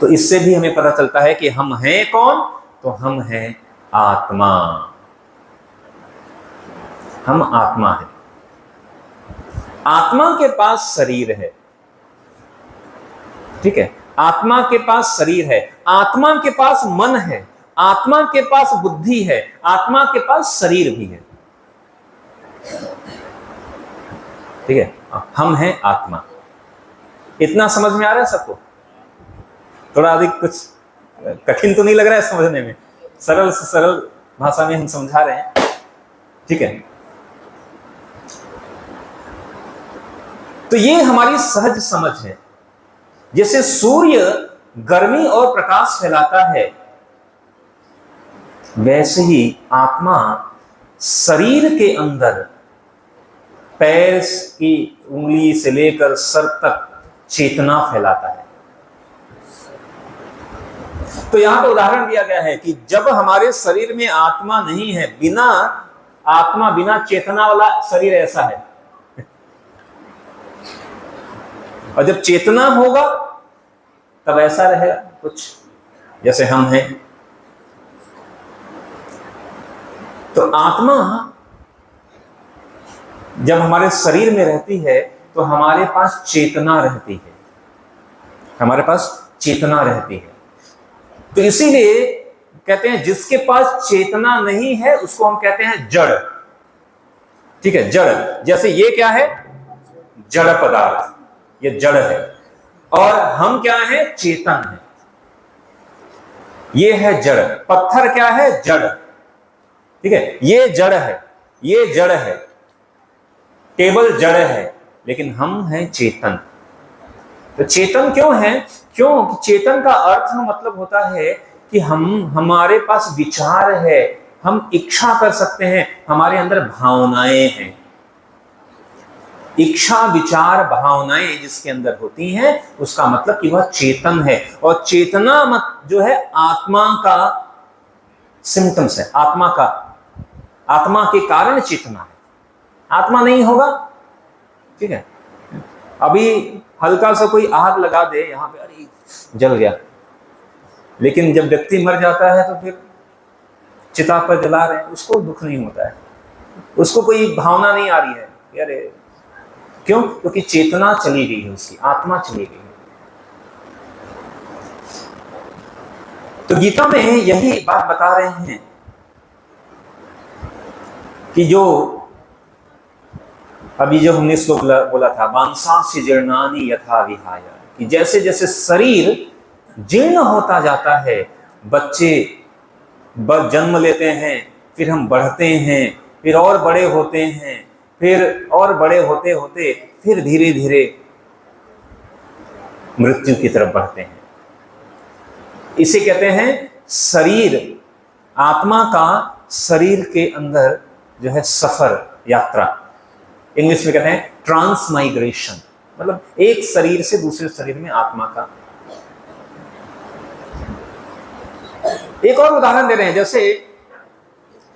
तो इससे भी हमें पता चलता है कि हम हैं कौन? तो हम हैं आत्मा। हम आत्मा है। आत्मा के पास शरीर है, ठीक है। आत्मा के पास शरीर है, आत्मा के पास मन है, आत्मा के पास बुद्धि है, आत्मा के पास शरीर भी है, ठीक है। हम हैं आत्मा। इतना समझ में आ रहा है सबको? थोड़ा अधिक कुछ कठिन तो नहीं लग रहा है समझने में? सरल से सरल भाषा में हम समझा रहे हैं, ठीक है। तो ये हमारी सहज समझ है। जैसे सूर्य गर्मी और प्रकाश फैलाता है, वैसे ही आत्मा शरीर के अंदर पैर की उंगली से लेकर सर तक चेतना फैलाता है। तो यहां पर उदाहरण दिया गया है कि जब हमारे शरीर में आत्मा नहीं है, बिना आत्मा बिना चेतना वाला शरीर ऐसा है, और जब चेतना होगा तब ऐसा रहेगा कुछ जैसे हम हैं। तो आत्मा जब हमारे शरीर में रहती है तो हमारे पास चेतना रहती है, हमारे पास चेतना रहती है। तो इसीलिए कहते हैं जिसके पास चेतना नहीं है उसको हम कहते हैं जड़, ठीक है, जड़। जैसे ये क्या है? जड़ पदार्थ, ये जड़ है, और हम क्या है? चेतन है। ये है जड़। पत्थर क्या है? जड़, ठीक है, ये जड़ है, ये जड़ है, टेबल जड़ है, लेकिन हम हैं चेतन। तो चेतन क्यों है? क्यों? चेतन का अर्थ मतलब होता है कि हमारे पास विचार है, हम इच्छा कर सकते हैं, हमारे अंदर भावनाएं हैं। इच्छा, विचार, भावनाएं जिसके अंदर होती हैं उसका मतलब कि वह चेतन है। और चेतना जो है आत्मा का सिम्टम्स है, आत्मा के कारण चेतना है। आत्मा नहीं होगा, ठीक है, अभी हल्का सा कोई आग लगा दे यहां पे, अरे जल गया, लेकिन जब व्यक्ति मर जाता है तो फिर चिता पर जला रहे हैं, उसको दुख नहीं होता है, उसको कोई भावना नहीं आ रही है। अरे क्यों? क्योंकि चेतना चली गई है, उसकी आत्मा चली गई है। तो गीता में यही बात बता रहे हैं कि जो अभी जो हमने श्लोक बोला था, मांसांसि जीर्णानि यथा विहाय, कि जैसे जैसे शरीर जीर्ण होता जाता है, बच्चे जन्म लेते हैं, फिर हम बढ़ते हैं, फिर और बड़े होते हैं, फिर और बड़े होते होते फिर धीरे धीरे मृत्यु की तरफ बढ़ते हैं। इसे कहते हैं शरीर, आत्मा का शरीर के अंदर जो है सफर, यात्रा, इंग्लिश में कहते हैं ट्रांसमाइग्रेशन, मतलब एक शरीर से दूसरे शरीर में आत्मा का। एक और उदाहरण दे रहे हैं, जैसे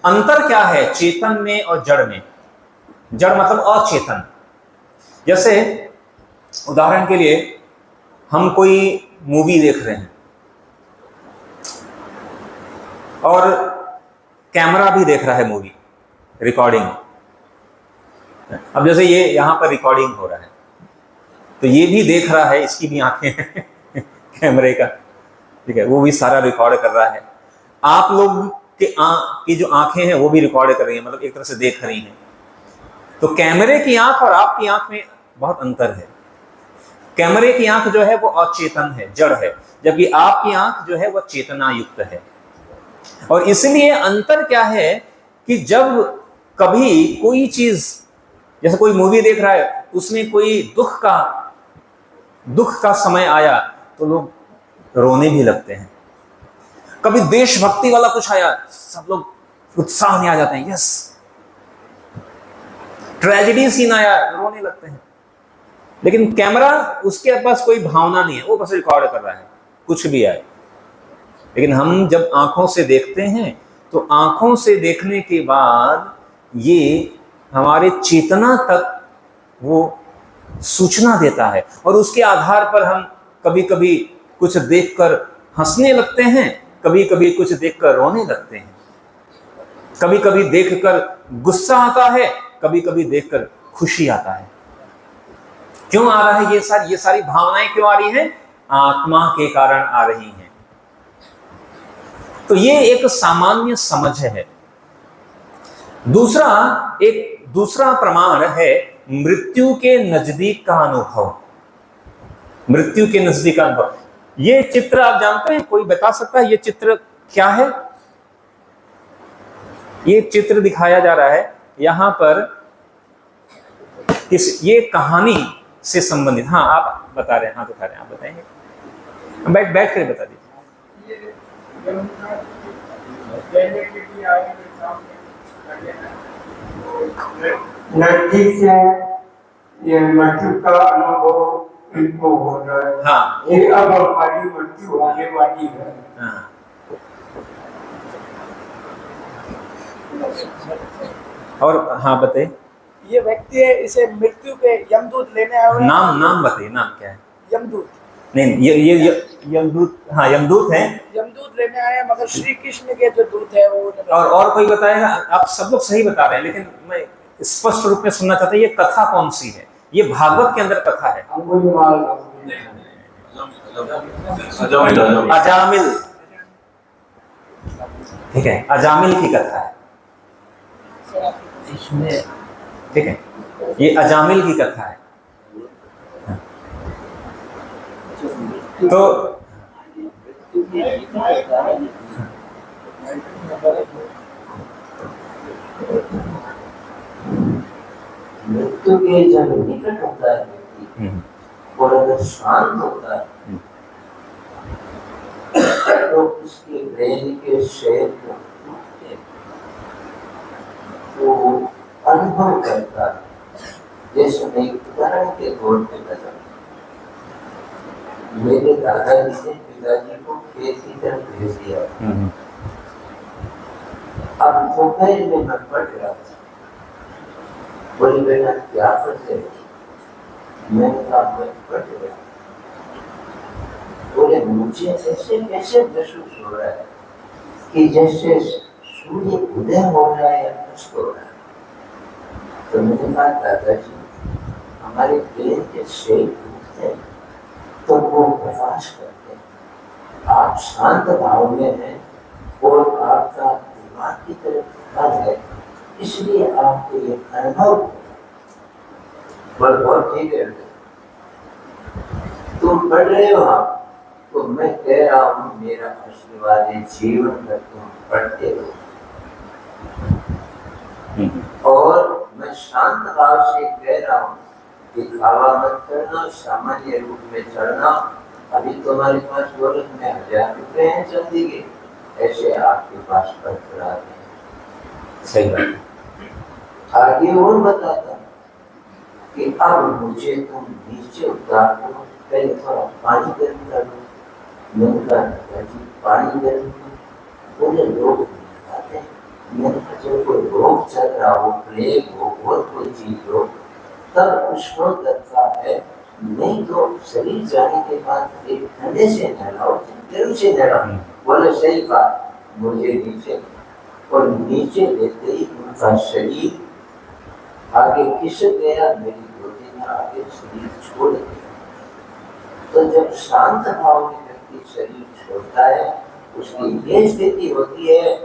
अंतर क्या है चेतन में और जड़ में। जड़ मतलब अचेतन। जैसे उदाहरण के लिए हम कोई मूवी देख रहे हैं और कैमरा भी देख रहा है मूवी, रिकॉर्डिंग। अब जैसे ये यहां पर रिकॉर्डिंग हो रहा है, तो ये भी देख रहा है, इसकी भी आंखें हैं कैमरे का, ठीक है, वो भी सारा रिकॉर्ड कर रहा है। आप लोग की जो आंखें हैं वो भी रिकॉर्ड कर रही हैं, मतलब एक तरह से देख रही हैं। तो कैमरे की आंख और आपकी आंख में बहुत अंतर है। कैमरे की आंख जो है वो अचेतन है, जड़ है, जबकि आपकी आंख जो है वो चेतना युक्त है। और इसलिए अंतर क्या है कि जब कभी कोई चीज, जैसे कोई मूवी देख रहा है, उसमें कोई दुख का समय आया तो लोग रोने भी लगते हैं। कभी देशभक्ति वाला कुछ आया, सब लोग उत्साह में आ जाते हैं, यस। ट्रेजेडी सीन आया, रोने लगते हैं। लेकिन कैमरा, उसके पास कोई भावना नहीं है, वो बस रिकॉर्ड कर रहा है, कुछ भी आए। लेकिन हम जब आंखों से देखते हैं तो आंखों से देखने के बाद ये हमारे चेतना तक वो सूचना देता है, और उसके आधार पर हम कभी कभी कुछ देखकर हंसने लगते हैं, कभी कभी कुछ देखकर रोने लगते हैं, कभी कभी देखकर गुस्सा आता है, कभी कभी देखकर खुशी आता है। क्यों आ रहा है ये सारी भावनाएं क्यों आ रही हैं? आत्मा के कारण आ रही हैं। तो ये एक सामान्य समझ है। दूसरा प्रमाण है मृत्यु के नजदीक का अनुभव। मृत्यु के नजदीक का अनुभव, ये चित्र आप जानते हैं? कोई बता सकता है ये चित्र क्या है? ये चित्र दिखाया जा रहा है यहां पर ये कहानी से संबंधित। हाँ, आप बता रहे हैं, हाथ उठा रहे हैं, आप बताएंगे? बैठ कर बता दीजिए। नजदीक से ये मृत्यु का अनुभव इनको हो रहा है। हाँ, ये अब हमारी मृत्यु होने वाली है। हाँ। और हाँ बताइए। ये व्यक्ति है, इसे मृत्यु के यमदूत लेने आए हुए हैं। नाम बताइए, नाम क्या है? यमदूत। नहीं, ये यमदूत, हाँ यमदूत हैं। यमदूत लेने आए हैं, मगर श्री कृष्ण के जो दूत है वो। और कोई बताएगा? आप सब लोग सही बता रहे हैं, लेकिन मैं स्पष्ट रूप में सुनना चाहता हूँ, ये कथा कौन सी है? ये भागवत के अंदर कथा है। अजामिल, ठीक है, अजामिल की कथा है इसमें, ठीक है, ये अजामिल की कथा है। तो क्योंकि जब निकट होता है व्यक्ति और अगर शांत होता है तो उसके ब्रेन के शेल टूटते तो अनुभव करता है। जैसे मैं उदाहरण के तौर पे बताऊं, मेरे दादाजी ने पिताजी को खेत की तरफ भेज दिया। अब दोपहर में मैं पढ़ रहा था, बोली बेटा क्या पढ़ते हो? मैंने कहा मैं पढ़ रहा। बोले मुझे ऐसे कैसे महसूस हो रहा है कि जैसे सूर्य उदय हो रहा है या अस्त हो रहा है। तो मैंने कहा दादाजी हमारे ब्रेन के शेल टूटते हैं तो वो प्रकाश करते हैं। आप शांत भाव में हैं और आपका दिमाग की तरफ ध्यान है, इसलिए आपको ये अनुभव बहुत ठीक है। तुम पढ़ रहे हो आप, तो मैं कह रहा हूँ मेरा आशीर्वाद है जीवन में तुम पढ़ते हो। और मैं शांत भाव से कह रहा हूँ कि खावा मत करना, सामान्य रूप में चढ़ना। अभी तुम्हारे पास दौलत में 1000 रुपए हैं चंदी के, ऐसे आपके पास बरकरार है। सही बात। आगे और बताता कि अब मुझे तुम नीचे उतार दो, पहले थोड़ा पानी गर्म कर दो। मैंने कहा जी पानी गर्म बोले लोग बताते हैं। मैंने कहा जब कोई रोग चल रहा हो, प्लेग हो और कोई चीज हो तब उसको दरता है, नहीं तो शरीर जाने के बाद एक ठंडे से नहलाओ, गर्म से नहलाओ। बोले सही बात। मुझे नीचे और नीचे लेते ही उनका शरीर आगे खिसक गया, मेरी गोदी में आगे शरीर छोड़ दिया। तो जब शांत भाव में व्यक्ति शरीर छोड़ता है उसकी ये स्थिति होती है।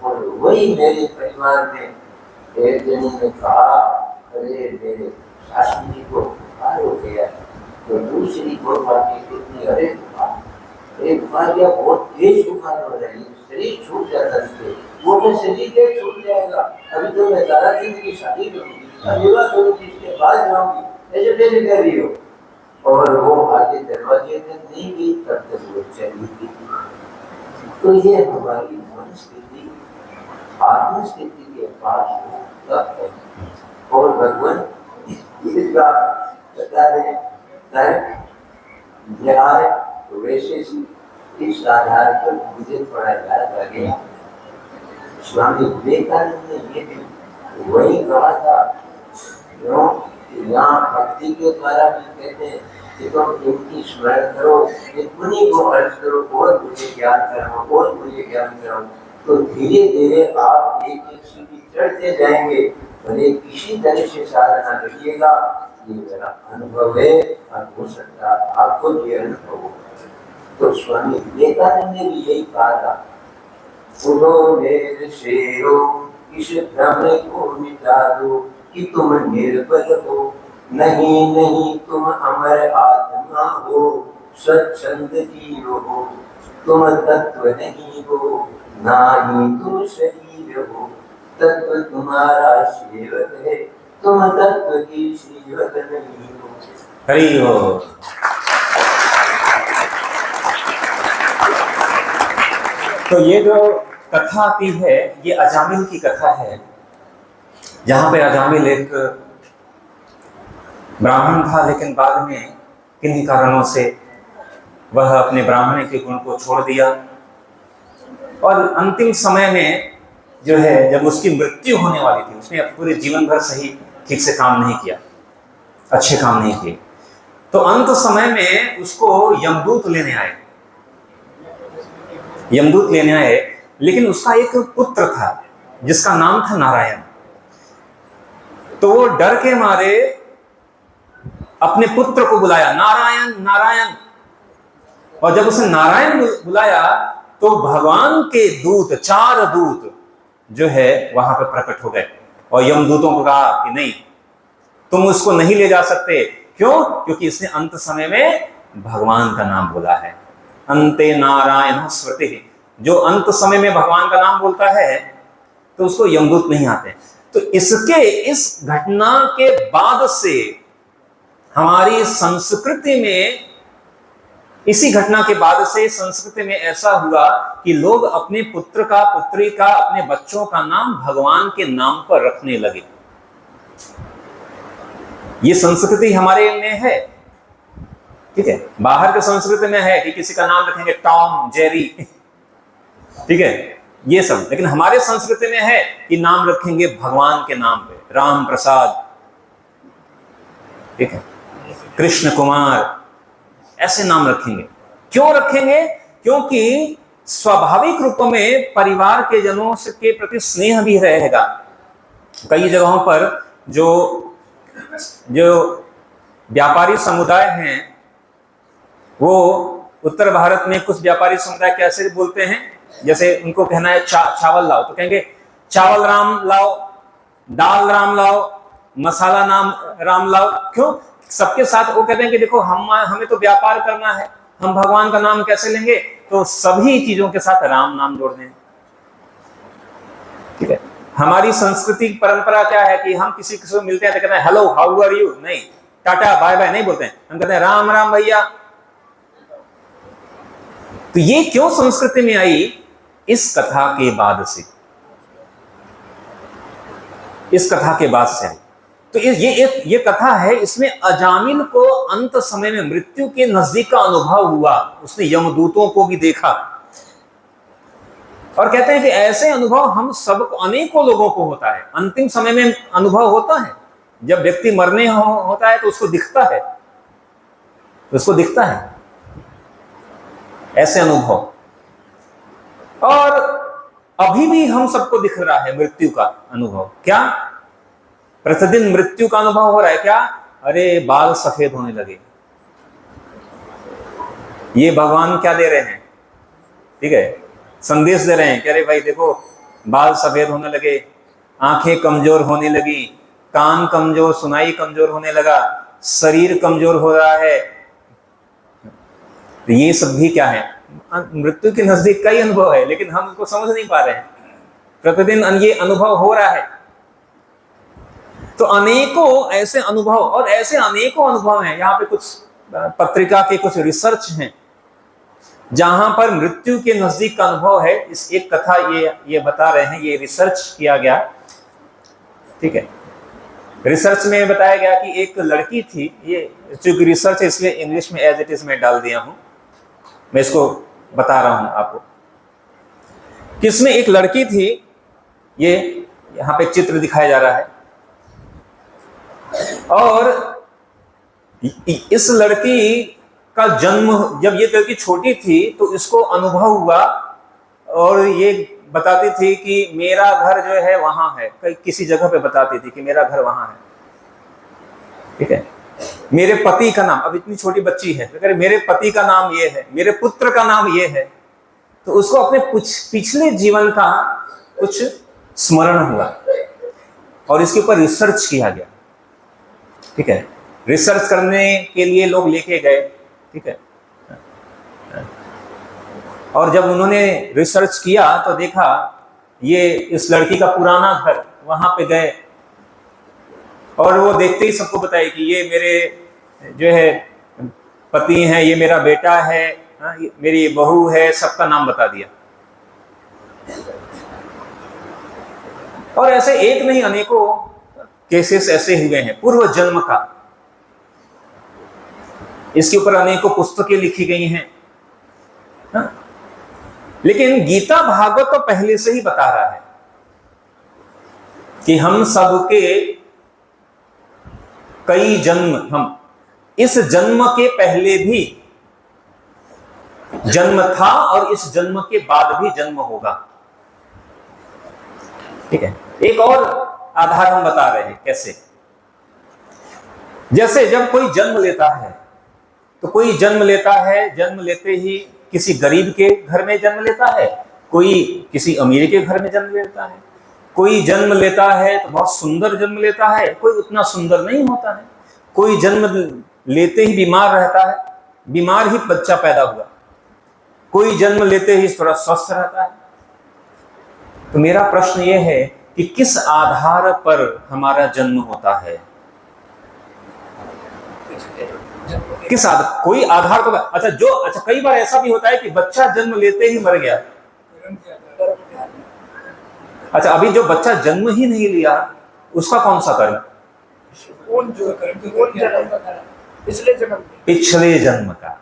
और वही मेरे परिवार में एक जने ने कहा अरे मेरे शास्त्री जी को बुखार हो गया, तो दूसरी को बाकी कितनी अरे बुखार गया, बहुत तेज बुखार हो रहा है, शरीर छूट जाता है। वो तो शरीर के छूट जाएगा, अभी तो मैं दादाजी की शादी करूंगी, विवाह करूंगी, इसके बाद जाऊंगी, ऐसे कैसे कह रही हो। और वो आगे दरवाजे तक नहीं गई तब तक वो चली गई। तो ये हमारी मनस्थिति आत्मस्थिति के पास तब है। और भगवान इसका बता रहे न्याय वैसे इस आधार पर मुझे थोड़ा याद आ गया। स्वामी विवेकानंद ने ये भी वही कहा था, क्यों यहाँ भक्ति के द्वारा भी कहते हैं कि तुम इनकी स्मरण करो, इतनी को अर्ज करो और मुझे ज्ञान करो और मुझे ज्ञान करो, तो धीरे धीरे आप एक एक सीढ़ी चढ़ते जाएंगे। भले किसी तरह से साधना करिएगा, ये मेरा अनुभव है और हो सकता है आपको ये अनुभव हो। तो स्वामी विवेकानंद ने भी यही कहा था, उन्होंने शेरो इस भ्रम को मिटा दो कि तुम निर्बल हो, नहीं नहीं तुम अमर आत्मा हो, स्वच्छंद जीव हो, तुम तत्व नहीं हो, ना ही तुम शरीर हो, तत्व तुम्हारा सेवक है, तुम तत्व की सेवक नहीं हो। हरि हो। तो ये जो कथा आती है ये अजामिल की कथा है, जहां पे अजामिल एक ब्राह्मण था, लेकिन बाद में किन्हीं कारणों से वह अपने ब्राह्मण के गुण को छोड़ दिया और अंतिम समय में जो है जब उसकी मृत्यु होने वाली थी, उसने पूरे जीवन भर सही ठीक से काम नहीं किया, अच्छे काम नहीं किए, तो अंत समय में उसको यमदूत लेने आए। यमदूत लेने आए, लेकिन उसका एक पुत्र था जिसका नाम था नारायण। तो वो डर के मारे अपने पुत्र को बुलाया, नारायण नारायण। और जब उसने नारायण बुलाया तो भगवान के दूत, 4 दूत जो है वहां पर प्रकट हो गए और यमदूतों को कहा कि नहीं, तुम उसको नहीं ले जा सकते। क्यों? क्योंकि इसने अंत समय में भगवान का नाम बोला है। अंते नारायण स्मृति, जो अंत समय में भगवान का नाम बोलता है तो उसको यमदूत नहीं आते। तो इस घटना के बाद से हमारी संस्कृति में, इसी घटना के बाद से संस्कृति में ऐसा हुआ कि लोग अपने पुत्र का, पुत्री का, अपने बच्चों का नाम भगवान के नाम पर रखने लगे। ये संस्कृति हमारे में है, ठीक है। बाहर की संस्कृति में है कि किसी का नाम रखेंगे टॉम, जेरी, ठीक है, ये सब। लेकिन हमारे संस्कृति में है कि नाम रखेंगे भगवान के नाम पे, राम प्रसाद, ठीक है, कृष्ण कुमार, ऐसे नाम रखेंगे। क्यों रखेंगे? क्योंकि स्वाभाविक रूप में परिवार के जनों के प्रति स्नेह भी रहेगा। कई जगहों पर जो व्यापारी समुदाय हैं, वो उत्तर भारत में कुछ व्यापारी समुदाय कैसे बोलते हैं, जैसे उनको कहना है चावल लाओ, तो कहेंगे चावल राम लाओ, दाल राम लाओ, मसाला नाम राम लाओ। क्यों? सबके साथ वो कहते हैं कि देखो हमें तो व्यापार करना है, हम भगवान का नाम कैसे लेंगे, तो सभी चीजों के साथ राम नाम जोड़ दें, ठीक है। हमारी संस्कृति परंपरा क्या है कि हम किसी को मिलते हैं तो कहते हैं हेलो, हाउ आर यू, नहीं, टाटा बाय बाय नहीं बोलते हैं, हम कहते हैं राम राम भैया। तो ये क्यों संस्कृति में आई? इस कथा के बाद से, इस कथा के बाद से आई। तो ये कथा है, इसमें अजामिल को अंत समय में मृत्यु के नजदीक का अनुभव हुआ। उसने यमदूतों को भी देखा, और कहते हैं कि ऐसे अनुभव हम सब, अनेकों लोगों को होता है। अंतिम समय में अनुभव होता है, जब व्यक्ति मरने होता है तो उसको दिखता है, उसको दिखता है ऐसे अनुभव। और अभी भी हम सबको दिख रहा है मृत्यु का अनुभव। क्या? प्रतिदिन मृत्यु का अनुभव हो रहा है। क्या? अरे बाल सफेद होने लगे। ये भगवान क्या दे रहे हैं? ठीक है, संदेश दे रहे हैं कि अरे भाई देखो, बाल सफेद होने लगे, आंखें कमजोर होने लगी, कान कमजोर, सुनाई कमजोर होने लगा, शरीर कमजोर हो रहा है। तो ये सब भी क्या है? मृत्यु के नजदीक का ही अनुभव है, लेकिन हम उसको समझ नहीं पा रहे हैं। प्रतिदिन ये अनुभव हो रहा है। तो अनेकों ऐसे अनुभव, और ऐसे अनेकों अनुभव हैं। यहाँ पे कुछ पत्रिका के कुछ रिसर्च हैं जहां पर मृत्यु के नजदीक का अनुभव है। इस एक कथा ये बता रहे हैं, ये रिसर्च किया गया, ठीक है। रिसर्च में बताया गया कि एक लड़की थी, ये चूंकि रिसर्च है इसलिए इंग्लिश में एज इट इज मैं डाल दिया हूं, मैं इसको बता रहा हूं आपको। किसमें एक लड़की थी, ये यहां पे चित्र दिखाया जा रहा है, और इस लड़की का जन्म, जब ये लड़की छोटी थी तो इसको अनुभव हुआ, और ये बताती थी कि मेरा घर जो है वहां है, किसी जगह पे बताती थी कि मेरा घर वहां है, ठीक है। मेरे पति का नाम, अब इतनी छोटी बच्ची है, तो मेरे पति का नाम ये है, मेरे पुत्र का नाम ये है। तो उसको अपने पिछले जीवन का कुछ स्मरण हुआ, और इसके ऊपर रिसर्च किया गया, ठीक है। रिसर्च करने के लिए लोग लेके गए, ठीक है। और जब उन्होंने रिसर्च किया तो देखा ये इस लड़की का पुराना घर, वहां पे गए, और वो देखते ही सबको बताया कि ये मेरे जो है पति हैं, ये मेरा बेटा है, मेरी बहू है, सबका नाम बता दिया। और ऐसे एक नहीं, अनेकों केसेस ऐसे हुए हैं पूर्व जन्म का। इसके ऊपर अनेकों पुस्तकें लिखी गई हैं, हाँ? लेकिन गीता भागवत तो पहले से ही बता रहा है कि हम सबके कई जन्म, हम इस जन्म के पहले भी जन्म था, और इस जन्म के बाद भी जन्म होगा, ठीक है। एक और आधार हम बता रहे हैं कैसे। जैसे जब कोई जन्म लेता है, तो कोई जन्म लेता है, जन्म लेते ही किसी गरीब के घर में जन्म लेता है, कोई किसी अमीर के घर में जन्म लेता है, कोई जन्म लेता है तो बहुत सुंदर जन्म लेता है, कोई उतना सुंदर नहीं होता है, कोई जन्म लेते ही बीमार रहता है, बीमार ही बच्चा पैदा हुआ, कोई जन्म लेते ही थोड़ा स्वस्थ रहता है। तो मेरा प्रश्न यह है कि किस आधार पर हमारा जन्म होता है? किस आधार? कोई आधार तो अच्छा कई बार ऐसा भी होता है कि बच्चा जन्म लेते ही मर गया। अच्छा, अभी जो बच्चा जन्म ही नहीं लिया उसका कौन सा कर्म? पिछले जन्म का।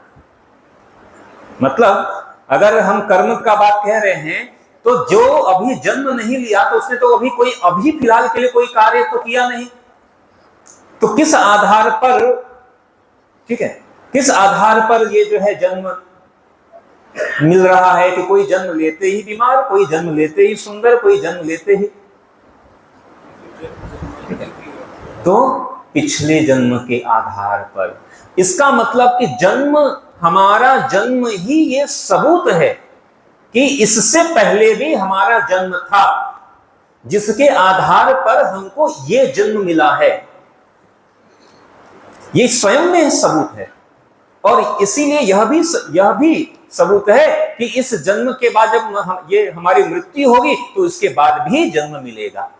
मतलब अगर हम कर्म का बात कह रहे हैं तो जो अभी जन्म नहीं लिया तो उसने तो अभी फिलहाल के लिए कोई कार्य तो किया नहीं। तो किस आधार पर, ठीक है, किस आधार पर ये जो है जन्म मिल रहा है कि कोई जन्म लेते ही बीमार, कोई जन्म लेते ही सुंदर, कोई जन्म लेते ही, तो पिछले जन्म के आधार पर। इसका मतलब कि हमारा जन्म ही ये सबूत है कि इससे पहले भी हमारा जन्म था, जिसके आधार पर हमको ये जन्म मिला है। ये स्वयं में सबूत है। और इसीलिए यह भी सबूत है कि इस जन्म के बाद जब ये हमारी मृत्यु होगी तो इसके बाद भी जन्म मिलेगा।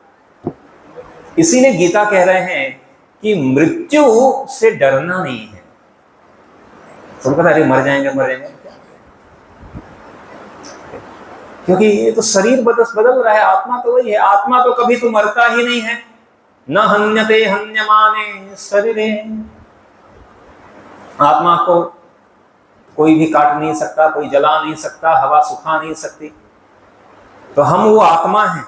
इसीलिए गीता कह रहे हैं कि मृत्यु से डरना नहीं है। सबको पता है मर जाएंगे, क्योंकि ये तो शरीर बदल रहा है, आत्मा तो वही है। आत्मा तो कभी तो मरता ही नहीं है। न हन्यते हन्यमाने शरीरे। आत्मा को कोई भी काट नहीं सकता, कोई जला नहीं सकता, हवा सुखा नहीं सकती। तो हम वो आत्मा हैं।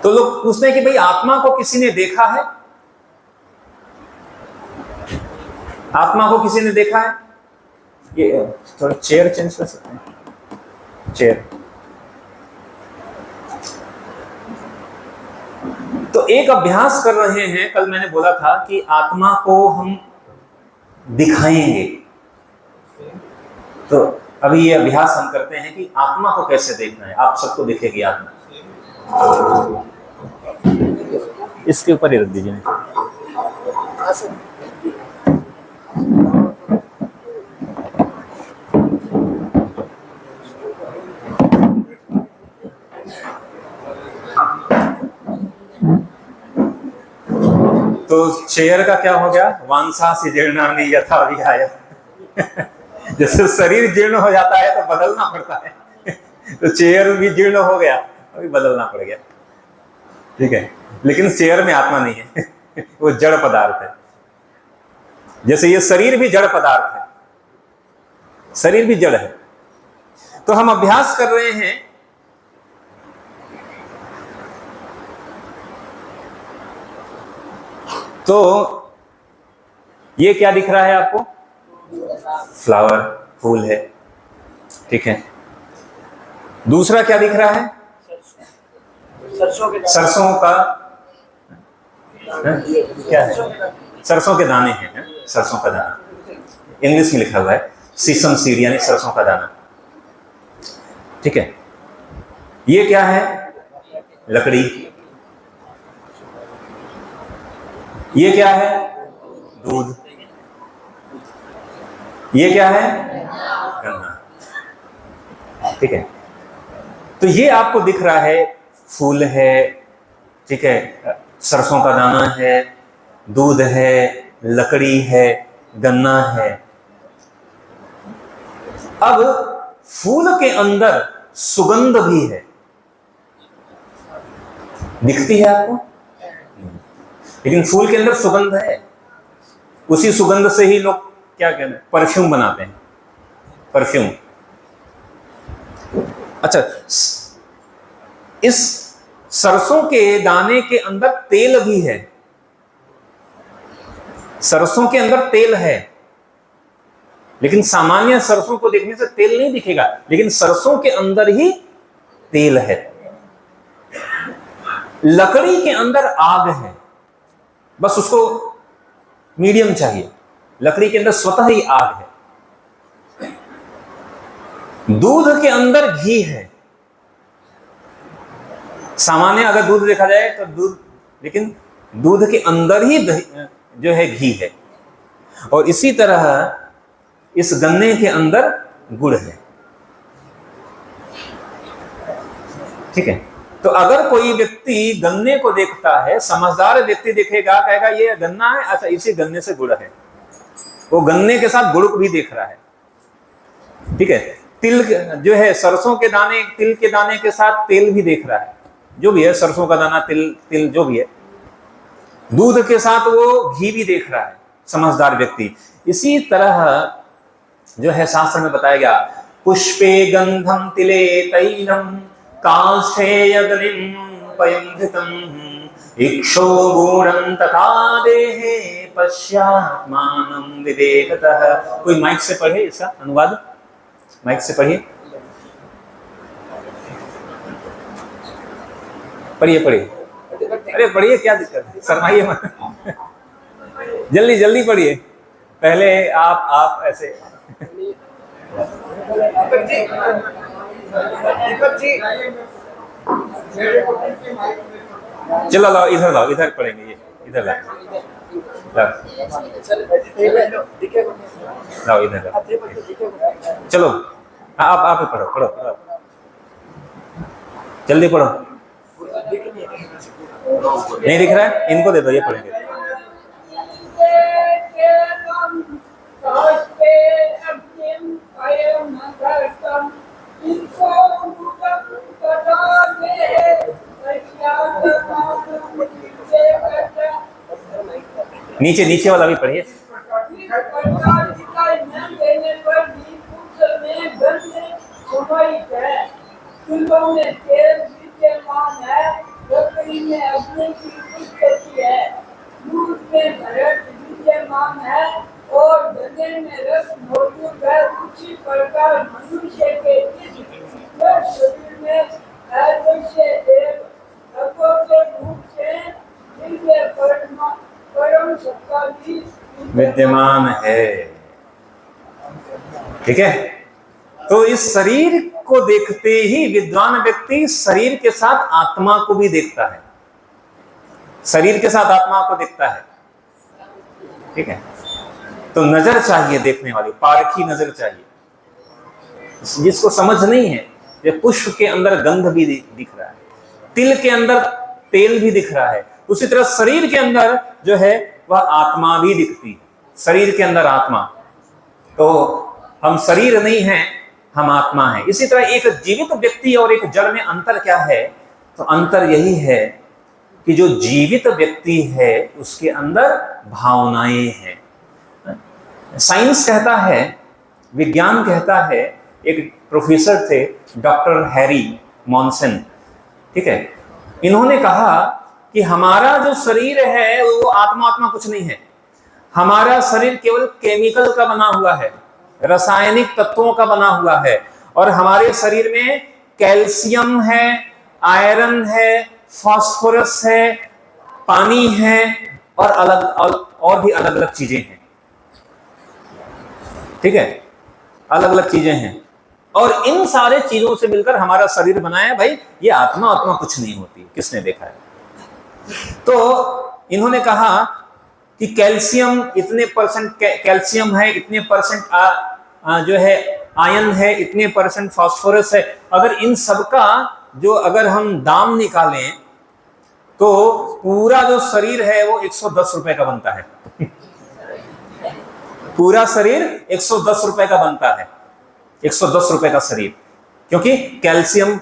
तो लोग पूछते हैं कि भाई आत्मा को किसी ने देखा है? आत्मा को किसी ने देखा है? ये थोड़ा चेयर चेंज कर सकते हैं? चेयर। तो एक अभ्यास कर रहे हैं। कल मैंने बोला था कि आत्मा को हम दिखाएंगे। तो अभी ये अभ्यास हम करते हैं कि आत्मा को कैसे देखना है। आप सबको दिखेगी आत्मा। इसके ऊपर ही रख दीजिए। तो चेयर का क्या हो गया? वांसा से जीर्णानि यथा विहाय। जैसे शरीर जीर्ण हो जाता है तो बदलना पड़ता है, तो चेयर भी जीर्ण हो गया, अभी बदलना पड़ गया। ठीक है, लेकिन चेयर में आत्मा नहीं है। वो जड़ पदार्थ है। जैसे ये शरीर भी जड़ पदार्थ है, शरीर भी जड़ है। तो हम अभ्यास कर रहे हैं तो ये क्या दिख रहा है आपको? फ्लावर, फूल है। ठीक है, दूसरा क्या दिख रहा है? सरसों का क्या है? सरसों के दाने हैं। सरसों का दाना इंग्लिश में लिखा हुआ है सीसम सीड, यानी सरसों का दाना। ठीक है, ये क्या है? लकड़ी। ये क्या है? दूध। ये क्या है? गन्ना। ठीक है, तो ये आपको दिख रहा है फूल है, ठीक है, सरसों का दाना है, दूध है, लकड़ी है, गन्ना है। अब फूल के अंदर सुगंध भी है, दिखती है आपको? लेकिन फूल के अंदर सुगंध है। उसी सुगंध से ही लोग क्या कहते हैं, परफ्यूम बनाते हैं। परफ्यूम। अच्छा, इस सरसों के दाने के अंदर तेल भी है। सरसों के अंदर तेल है, लेकिन सामान्य सरसों को देखने से तेल नहीं दिखेगा, लेकिन सरसों के अंदर ही तेल है। लकड़ी के अंदर आग है, बस उसको मीडियम चाहिए। लकड़ी के अंदर स्वतः ही आग है। दूध के अंदर घी है। सामान्य अगर दूध देखा जाए तो दूध, लेकिन दूध के अंदर ही जो है घी है। और इसी तरह इस गन्ने के अंदर गुड़ है। ठीक है। तो अगर कोई व्यक्ति गन्ने को देखता है, समझदार व्यक्ति देखेगा, कहेगा ये गन्ना है, अच्छा इसी गन्ने से गुड़ है, वो गन्ने के साथ गुड़ को भी देख रहा है। ठीक है। तिल जो है, सरसों के दाने, तिल के दाने के साथ तेल भी देख रहा है, जो भी है, सरसों का दाना, तिल जो भी है। दूध के साथ वो घी भी देख रहा है समझदार व्यक्ति। इसी तरह जो है शास्त्र में बताया गया, पुष्पे गंधम तिले तैलम काष्ठे अग्निम पयंघृतम इक्षो गूढ़ं तथा देहे पश्यात्मानं विवेकतः। कोई माइक से पढ़े इसका अनुवाद, माइक से पढ़िए, पढ़िए। अरे पढ़िए, क्या दिक्कत है, शर्माइए मत। जल्दी जल्दी पढ़िए, पहले आप ऐसे। चलो लाओ, इधर लाओ, इधर पढ़ेंगे, ये इधर लाओ, लाओ इधर लाओ। चलो आप पढ़ो, जल्दी पढ़ो। नहीं दिख रहा है, इनको दे दो, ये पढ़ेंगे। नीचे वाला भी पढ़िए। और गन्ने में रस मौजूद है, उसी प्रकार मनुष्य के इस शरीर में ऐसे देव तत्वों के रूप से जिनके परम सत्ता भी विद्यमान है। ठीक है। तो इस शरीर को देखते ही विद्वान व्यक्ति शरीर के साथ आत्मा को भी देखता है, शरीर के साथ आत्मा को देखता है। ठीक है। तो नजर चाहिए देखने वाली, पारखी नजर चाहिए, जिसको समझ नहीं है। ये पुष्प के अंदर गंध भी दिख रहा है, तिल के अंदर तेल भी दिख रहा है, उसी तरह शरीर के अंदर जो है वह आत्मा भी दिखती है, शरीर के अंदर आत्मा। तो हम शरीर नहीं हैं, हम आत्मा हैं। इसी तरह एक जीवित व्यक्ति और एक जड़ में अंतर क्या है? तो अंतर यही है कि जो जीवित व्यक्ति है उसके अंदर भावनाएं हैं। साइंस कहता है, विज्ञान कहता है, एक प्रोफेसर थे डॉक्टर हैरी मॉन्सन, ठीक है, इन्होंने कहा कि हमारा जो शरीर है वो आत्मा कुछ नहीं है। हमारा शरीर केवल केमिकल का बना हुआ है, रासायनिक तत्वों का बना हुआ है, और हमारे शरीर में कैल्शियम है, आयरन है, फास्फोरस है, पानी है, और भी अलग अलग चीजें हैं। ठीक है, अलग अलग चीजें हैं, और इन सारे चीजों से मिलकर हमारा शरीर बनाया। भाई ये आत्मा कुछ नहीं होती, किसने देखा है? तो इन्होंने कहा कि कैल्शियम इतने परसेंट कैल्शियम है, इतने परसेंट जो है आयन है, इतने परसेंट फास्फोरस है। अगर इन सबका जो अगर हम दाम निकालें तो पूरा जो शरीर है वो 110 रुपए का बनता है। पूरा शरीर 110 रुपए का बनता है, 110 रुपए का शरीर, क्योंकि कैल्शियम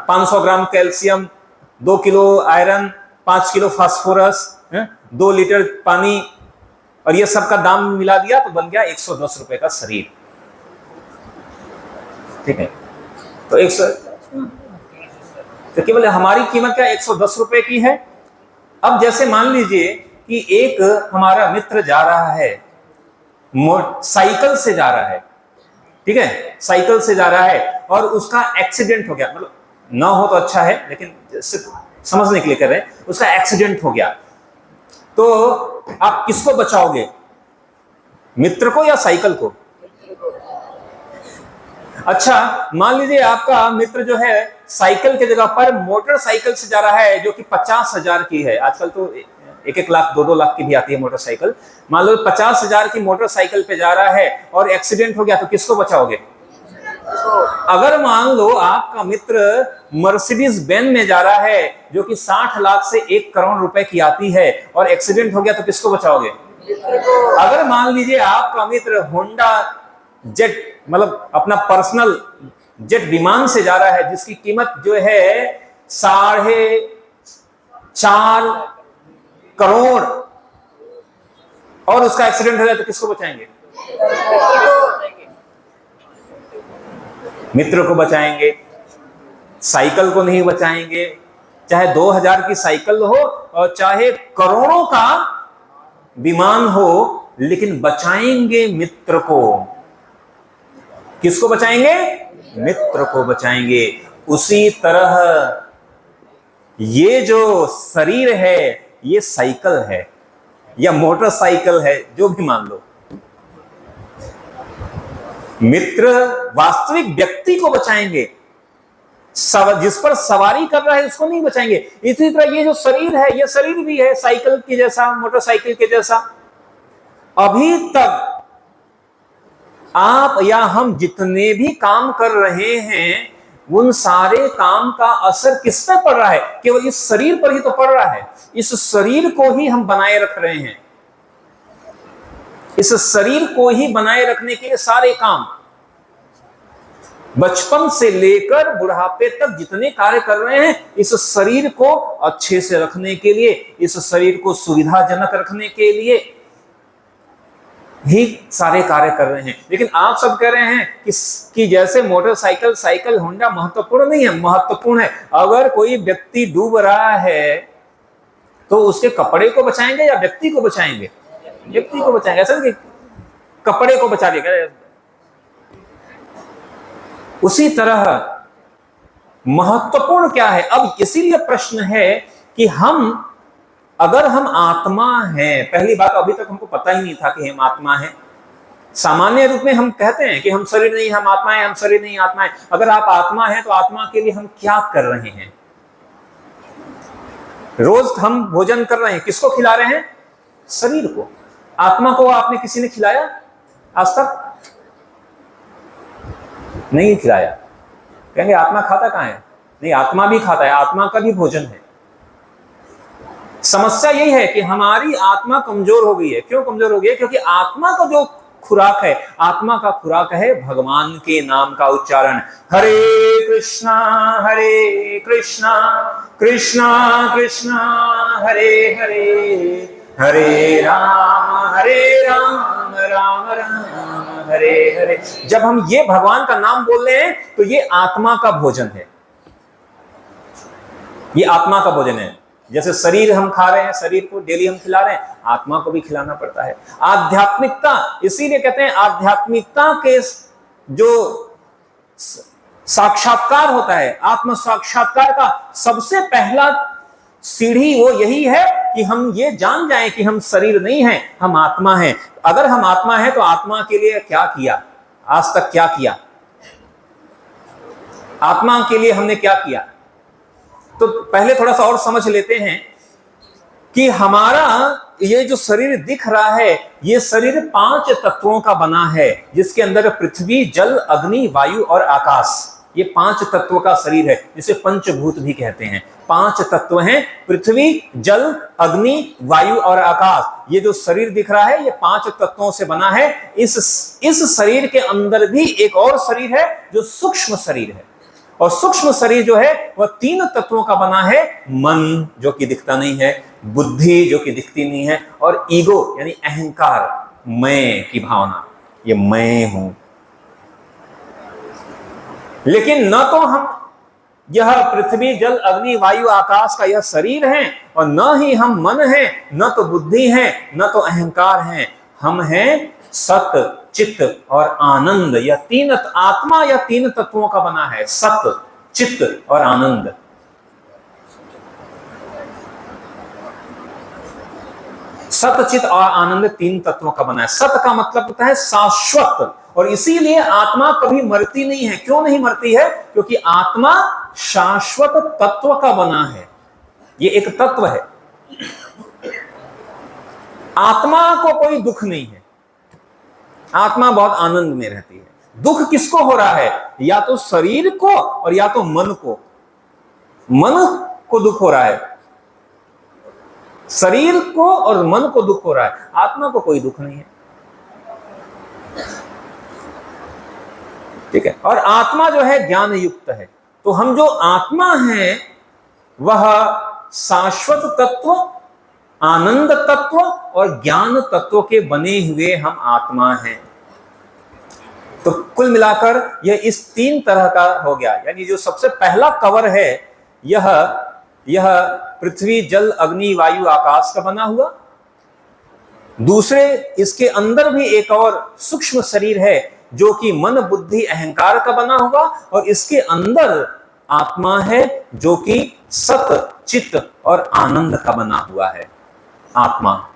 500 ग्राम calcium, 2 kilo iron, 5 kilo phosphorus, 2 litre पानी, और ये सब का दाम मिला दिया तो बन गया 110 रुपए का शरीर। ठीक है, तो केवल हमारी कीमत क्या 110 रुपए की है। अब जैसे मान लीजिए कि एक हमारा मित्र जा रहा है, साइकिल से जा रहा है, ठीक है, साइकिल से जा रहा है, और उसका एक्सीडेंट हो गया, मतलब ना हो तो अच्छा है, लेकिन सिर्फ समझने के लिए कर रहे हैं, उसका एक्सीडेंट हो गया, तो आप किसको बचाओगे, मित्र को या साइकिल को? अच्छा, मान लीजिए आपका मित्र जो है साइकिल की जगह पर मोटरसाइकिल से जा रहा है, जो कि 50,000 की है। आजकल तो 1-1 लाख 2-2 लाख की भी आती है मोटरसाइकिल। मान लो 50,000 की मोटरसाइकिल पे जा रहा है और एक्सीडेंट हो गया, तो किसको बचाओगे? अगर मान लो आपका मित्र मर्सिडीज बेंज में जा रहा है जो कि 60 लाख से 1 करोड़ रुपए की आती है और एक्सीडेंट हो गया तो किसको बचाओगे? अगर मान लीजिए आपका मित्र होंडा जेट मतलब अपना पर्सनल जेट विमान से जा रहा है जिसकी कीमत जो है 4.5 करोड़ और उसका एक्सीडेंट हो जाए तो किसको बचाएंगे? मित्र को बचाएंगे, साइकिल को नहीं बचाएंगे। चाहे 2000 की साइकिल हो और चाहे करोड़ों का विमान हो, लेकिन बचाएंगे मित्र को। किसको बचाएंगे? मित्र को बचाएंगे। उसी तरह ये जो शरीर है ये साइकिल है या मोटरसाइकिल है, जो भी मान लो, मित्र वास्तविक व्यक्ति को बचाएंगे, जिस पर सवारी कर रहा है उसको नहीं बचाएंगे। इसी तरह ये जो शरीर है ये शरीर भी है साइकिल के जैसा, मोटरसाइकिल के जैसा। अभी तक आप या हम जितने भी काम कर रहे हैं उन सारे काम का असर किस पे पड़ रहा है? केवल इस शरीर पर ही तो पड़ रहा है। इस शरीर को ही हम बनाए रख रहे हैं। इस शरीर को ही बनाए रखने के लिए सारे काम, बचपन से लेकर बुढ़ापे तक जितने कार्य कर रहे हैं इस शरीर को अच्छे से रखने के लिए, इस शरीर को सुविधाजनक रखने के लिए ही सारे कार्य कर रहे हैं। लेकिन आप सब कह रहे हैं कि जैसे मोटरसाइकिल, साइकिल, होंडा महत्वपूर्ण नहीं है। महत्वपूर्ण है। अगर कोई व्यक्ति डूब रहा है तो उसके कपड़े को बचाएंगे या व्यक्ति को बचाएंगे? व्यक्ति को बचाएंगे। ऐसा नहीं कपड़े को बचा देगा। उसी तरह महत्वपूर्ण क्या है? अब इसीलिए प्रश्न है कि अगर हम आत्मा हैं, पहली बात अभी तक हमको पता ही नहीं था कि हम आत्मा हैं। सामान्य रूप में हम कहते हैं कि हम शरीर नहीं, हम आत्मा है, हम शरीर नहीं आत्मा है। अगर आप आत्मा हैं तो आत्मा के लिए हम क्या कर रहे हैं? रोज हम भोजन कर रहे हैं, किसको खिला रहे हैं? शरीर को। आत्मा को आपने किसी ने खिलाया आज तक? नहीं खिलाया। कहेंगे आत्मा खाता कहां है? नहीं, आत्मा भी खाता है, आत्मा का भी भोजन है। समस्या यही है कि हमारी आत्मा कमजोर हो गई है। क्यों कमजोर हो गई है? क्योंकि आत्मा का जो खुराक है, आत्मा का खुराक है भगवान के नाम का उच्चारण। हरे कृष्णा कृष्णा कृष्णा हरे हरे, हरे राम राम राम हरे हरे। जब हम ये भगवान का नाम बोल रहे हैं तो ये आत्मा का भोजन है। ये आत्मा का भोजन है। जैसे शरीर हम खा रहे हैं, शरीर को डेली हम खिला रहे हैं, आत्मा को भी खिलाना पड़ता है। आध्यात्मिकता, इसीलिए कहते हैं आध्यात्मिकता के जो साक्षात्कार होता है, आत्म साक्षात्कार का सबसे पहला सीढ़ी वो यही है कि हम ये जान जाएं कि हम शरीर नहीं हैं, हम आत्मा हैं। अगर हम आत्मा हैं तो आत्मा के लिए क्या किया? आज तक क्या किया? आत्मा के लिए हमने क्या किया? तो पहले थोड़ा सा और समझ लेते हैं कि हमारा ये जो शरीर दिख रहा है, ये शरीर 5 तत्वों का बना है, जिसके अंदर पृथ्वी, जल, अग्नि, वायु और आकाश, ये 5 तत्वों का शरीर है, जिसे पंचभूत भी कहते हैं। 5 तत्व हैं, पृथ्वी, जल, अग्नि, वायु और आकाश। ये जो शरीर दिख रहा है ये 5 तत्वों से बना है। इस शरीर के अंदर भी एक और शरीर है जो सूक्ष्म शरीर है, और सूक्ष्म शरीर जो है वह 3 तत्वों का बना है। मन जो कि दिखता नहीं है, बुद्धि जो कि दिखती नहीं है, और ईगो यानी अहंकार, मैं की भावना, ये मैं हूं। लेकिन न तो हम यह पृथ्वी, जल, अग्नि, वायु, आकाश का यह शरीर है, और न ही हम मन हैं, न तो बुद्धि है, न तो अहंकार है। हम हैं सत, चित्त और आनंद। यह 3 आत्मा या 3 तत्वों का बना है, सत, चित्त और आनंद। सत, चित्त और आनंद 3 तत्वों का बना है। सत का मतलब होता है शाश्वत, और इसीलिए आत्मा कभी मरती नहीं है। क्यों नहीं मरती है? क्योंकि आत्मा शाश्वत तत्व का बना है। ये एक तत्व है। आत्मा को कोई दुख नहीं है, आत्मा बहुत आनंद में रहती है। दुख किसको हो रहा है? या तो शरीर को और या तो मन को। मन को दुख हो रहा है, शरीर को और मन को दुख हो रहा है, आत्मा को कोई दुख नहीं है। ठीक है, और आत्मा जो है ज्ञान युक्त है। तो हम जो आत्मा है वह शाश्वत तत्व, आनंद तत्व और ज्ञान तत्व के बने हुए हम आत्मा हैं। तो कुल मिलाकर यह इस 3 तरह का हो गया। यानी जो सबसे पहला कवर है यह पृथ्वी जल अग्नि वायु आकाश का बना हुआ। दूसरे इसके अंदर भी एक और सूक्ष्म शरीर है जो कि मन बुद्धि अहंकार का बना हुआ, और इसके अंदर आत्मा है जो कि सत चित्त और आनंद का बना हुआ है। आत्मा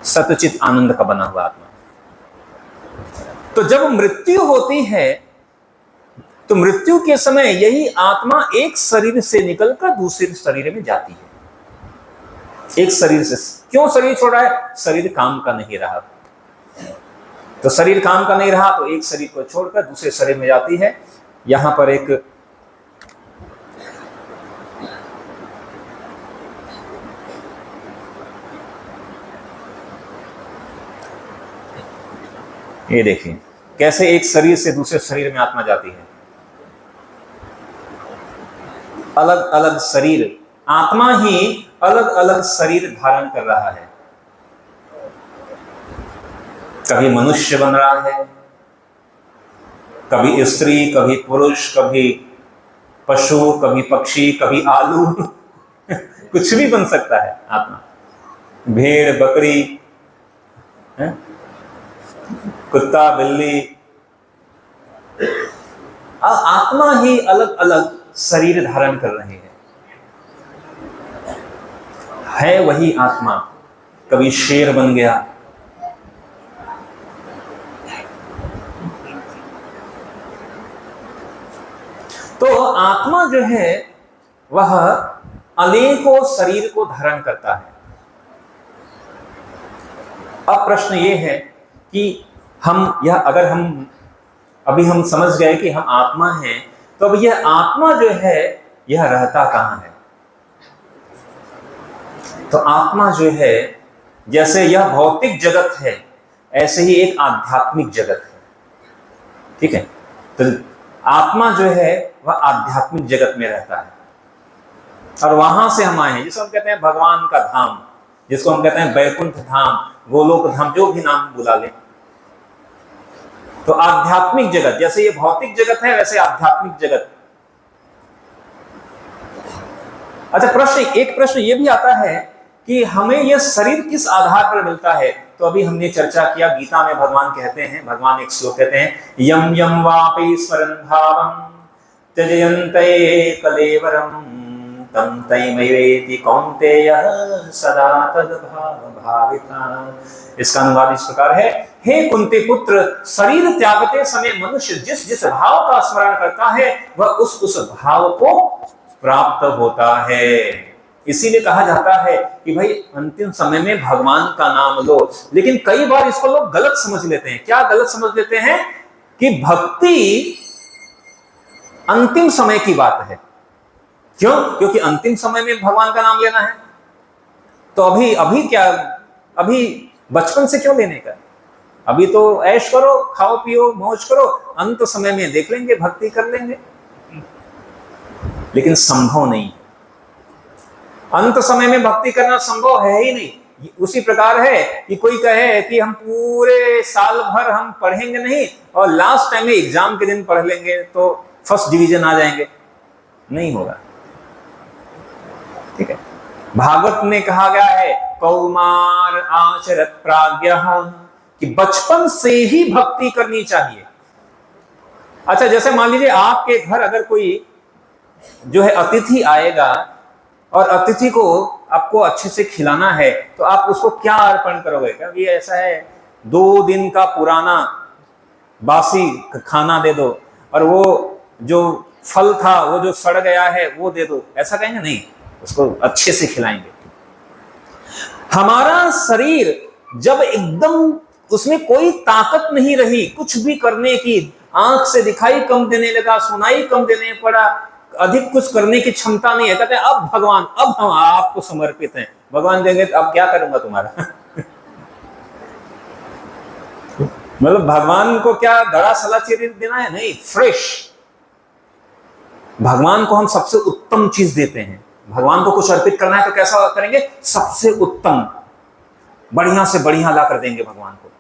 सत चित्त आनंद का बना हुआ आत्मा। तो जब मृत्यु होती है तो मृत्यु के समय यही आत्मा एक शरीर से निकलकर दूसरे शरीर में जाती है। एक शरीर से क्यों शरीर छोड़ा है? शरीर काम का नहीं रहा। तो शरीर काम का नहीं रहा तो एक शरीर को छोड़कर दूसरे शरीर में जाती है। यहां पर एक ये देखिए कैसे एक शरीर से दूसरे शरीर में आत्मा जाती है। अलग अलग शरीर, आत्मा ही अलग अलग शरीर धारण कर रहा है। कभी मनुष्य बन रहा है, कभी स्त्री, कभी पुरुष, कभी पशु, कभी पक्षी, कभी आलू कुछ भी बन सकता है आत्मा। भेड़ बकरी, कुत्ता बिल्ली, आत्मा ही अलग अलग शरीर धारण कर रहे हैं। है वही आत्मा। कभी शेर बन गया, तो आत्मा जो है वह अनेकों शरीर को धारण करता है। अब प्रश्न ये है कि अगर अभी हम समझ गए कि हम आत्मा हैं, तो अब यह आत्मा जो है यह रहता कहां है? तो आत्मा जो है, जैसे यह भौतिक जगत है ऐसे ही एक आध्यात्मिक जगत है। ठीक है, तो आत्मा जो है वह आध्यात्मिक जगत में रहता है, और वहां से हम आए हैं, जिसको हम कहते हैं भगवान का धाम, जिसको हम कहते हैं बैकुंठ धाम, गोलोक धाम, जो भी नाम बुला लें। तो आध्यात्मिक जगत, जैसे ये भौतिक जगत है वैसे आध्यात्मिक जगत। अच्छा, एक प्रश्न ये भी आता है कि हमें यह शरीर किस आधार पर मिलता है? तो अभी हमने चर्चा किया, गीता में भगवान कहते हैं, भगवान एक श्लोक कहते हैं, यम यम वापि स्मरन् भावं त्यजयन्ते कलेवरं तम तैमैवेति कौन्तेयः सदा तद्भाविता। इसका अनुवाद इस प्रकार है, हे कुंती पुत्र, शरीर त्यागते समय मनुष्य जिस जिस भाव का स्मरण करता है वह उस भाव को प्राप्त होता है। इसीलिए कहा जाता है कि भाई अंतिम समय में भगवान का नाम लो। लेकिन कई बार इसको लोग गलत समझ लेते हैं। क्या गलत समझ लेते हैं? कि भक्ति अंतिम समय की बात है। क्यों? क्योंकि अंतिम समय में भगवान का नाम लेना है। तो अभी बचपन से क्यों लेने का? अभी तो ऐश करो, खाओ पियो, मौज करो, अंत समय में देख लेंगे, भक्ति कर लेंगे। लेकिन संभव नहीं, अंत समय में भक्ति करना संभव है ही नहीं। उसी प्रकार है कि कोई कहे कि हम पूरे साल भर हम पढ़ेंगे नहीं और लास्ट टाइम में एग्जाम के दिन पढ़ लेंगे तो फर्स्ट डिवीजन आ जाएंगे, नहीं होगा। ठीक है, भागवत में कहा गया है, कौमार आचरत प्राज्ञः, कि बचपन से ही भक्ति करनी चाहिए। अच्छा, जैसे मान लीजिए आपके घर अगर कोई जो है अतिथि आएगा और अतिथि को आपको अच्छे से खिलाना है, तो आप उसको क्या अर्पण करोगे? क्योंकि ऐसा है 2 दिन का पुराना बासी खाना दे दो, और वो जो फल था वो जो सड़ गया है वो दे दो, ऐसा कहेंगे? नहीं, उसको अच्छे से खिलाएंगे। हमारा शरीर जब एकदम उसमें कोई ताकत नहीं रही कुछ भी करने की। आंख से दिखाई कम देने लगा, सुनाई कम देने पड़ा, अधिक कुछ करने की क्षमता नहीं है। कहते अब भगवान, अब हम आपको समर्पित हैं। भगवान देंगे तो अब क्या करूंगा तुम्हारा मतलब भगवान को क्या गड़ा सला चीर देना है? नहीं, फ्रेश। भगवान को हम सबसे उत्तम चीज देते हैं। भगवान को कुछ अर्पित करना है तो कैसा करेंगे? सबसे उत्तम, बढ़िया से बढ़िया ला कर देंगे भगवान को।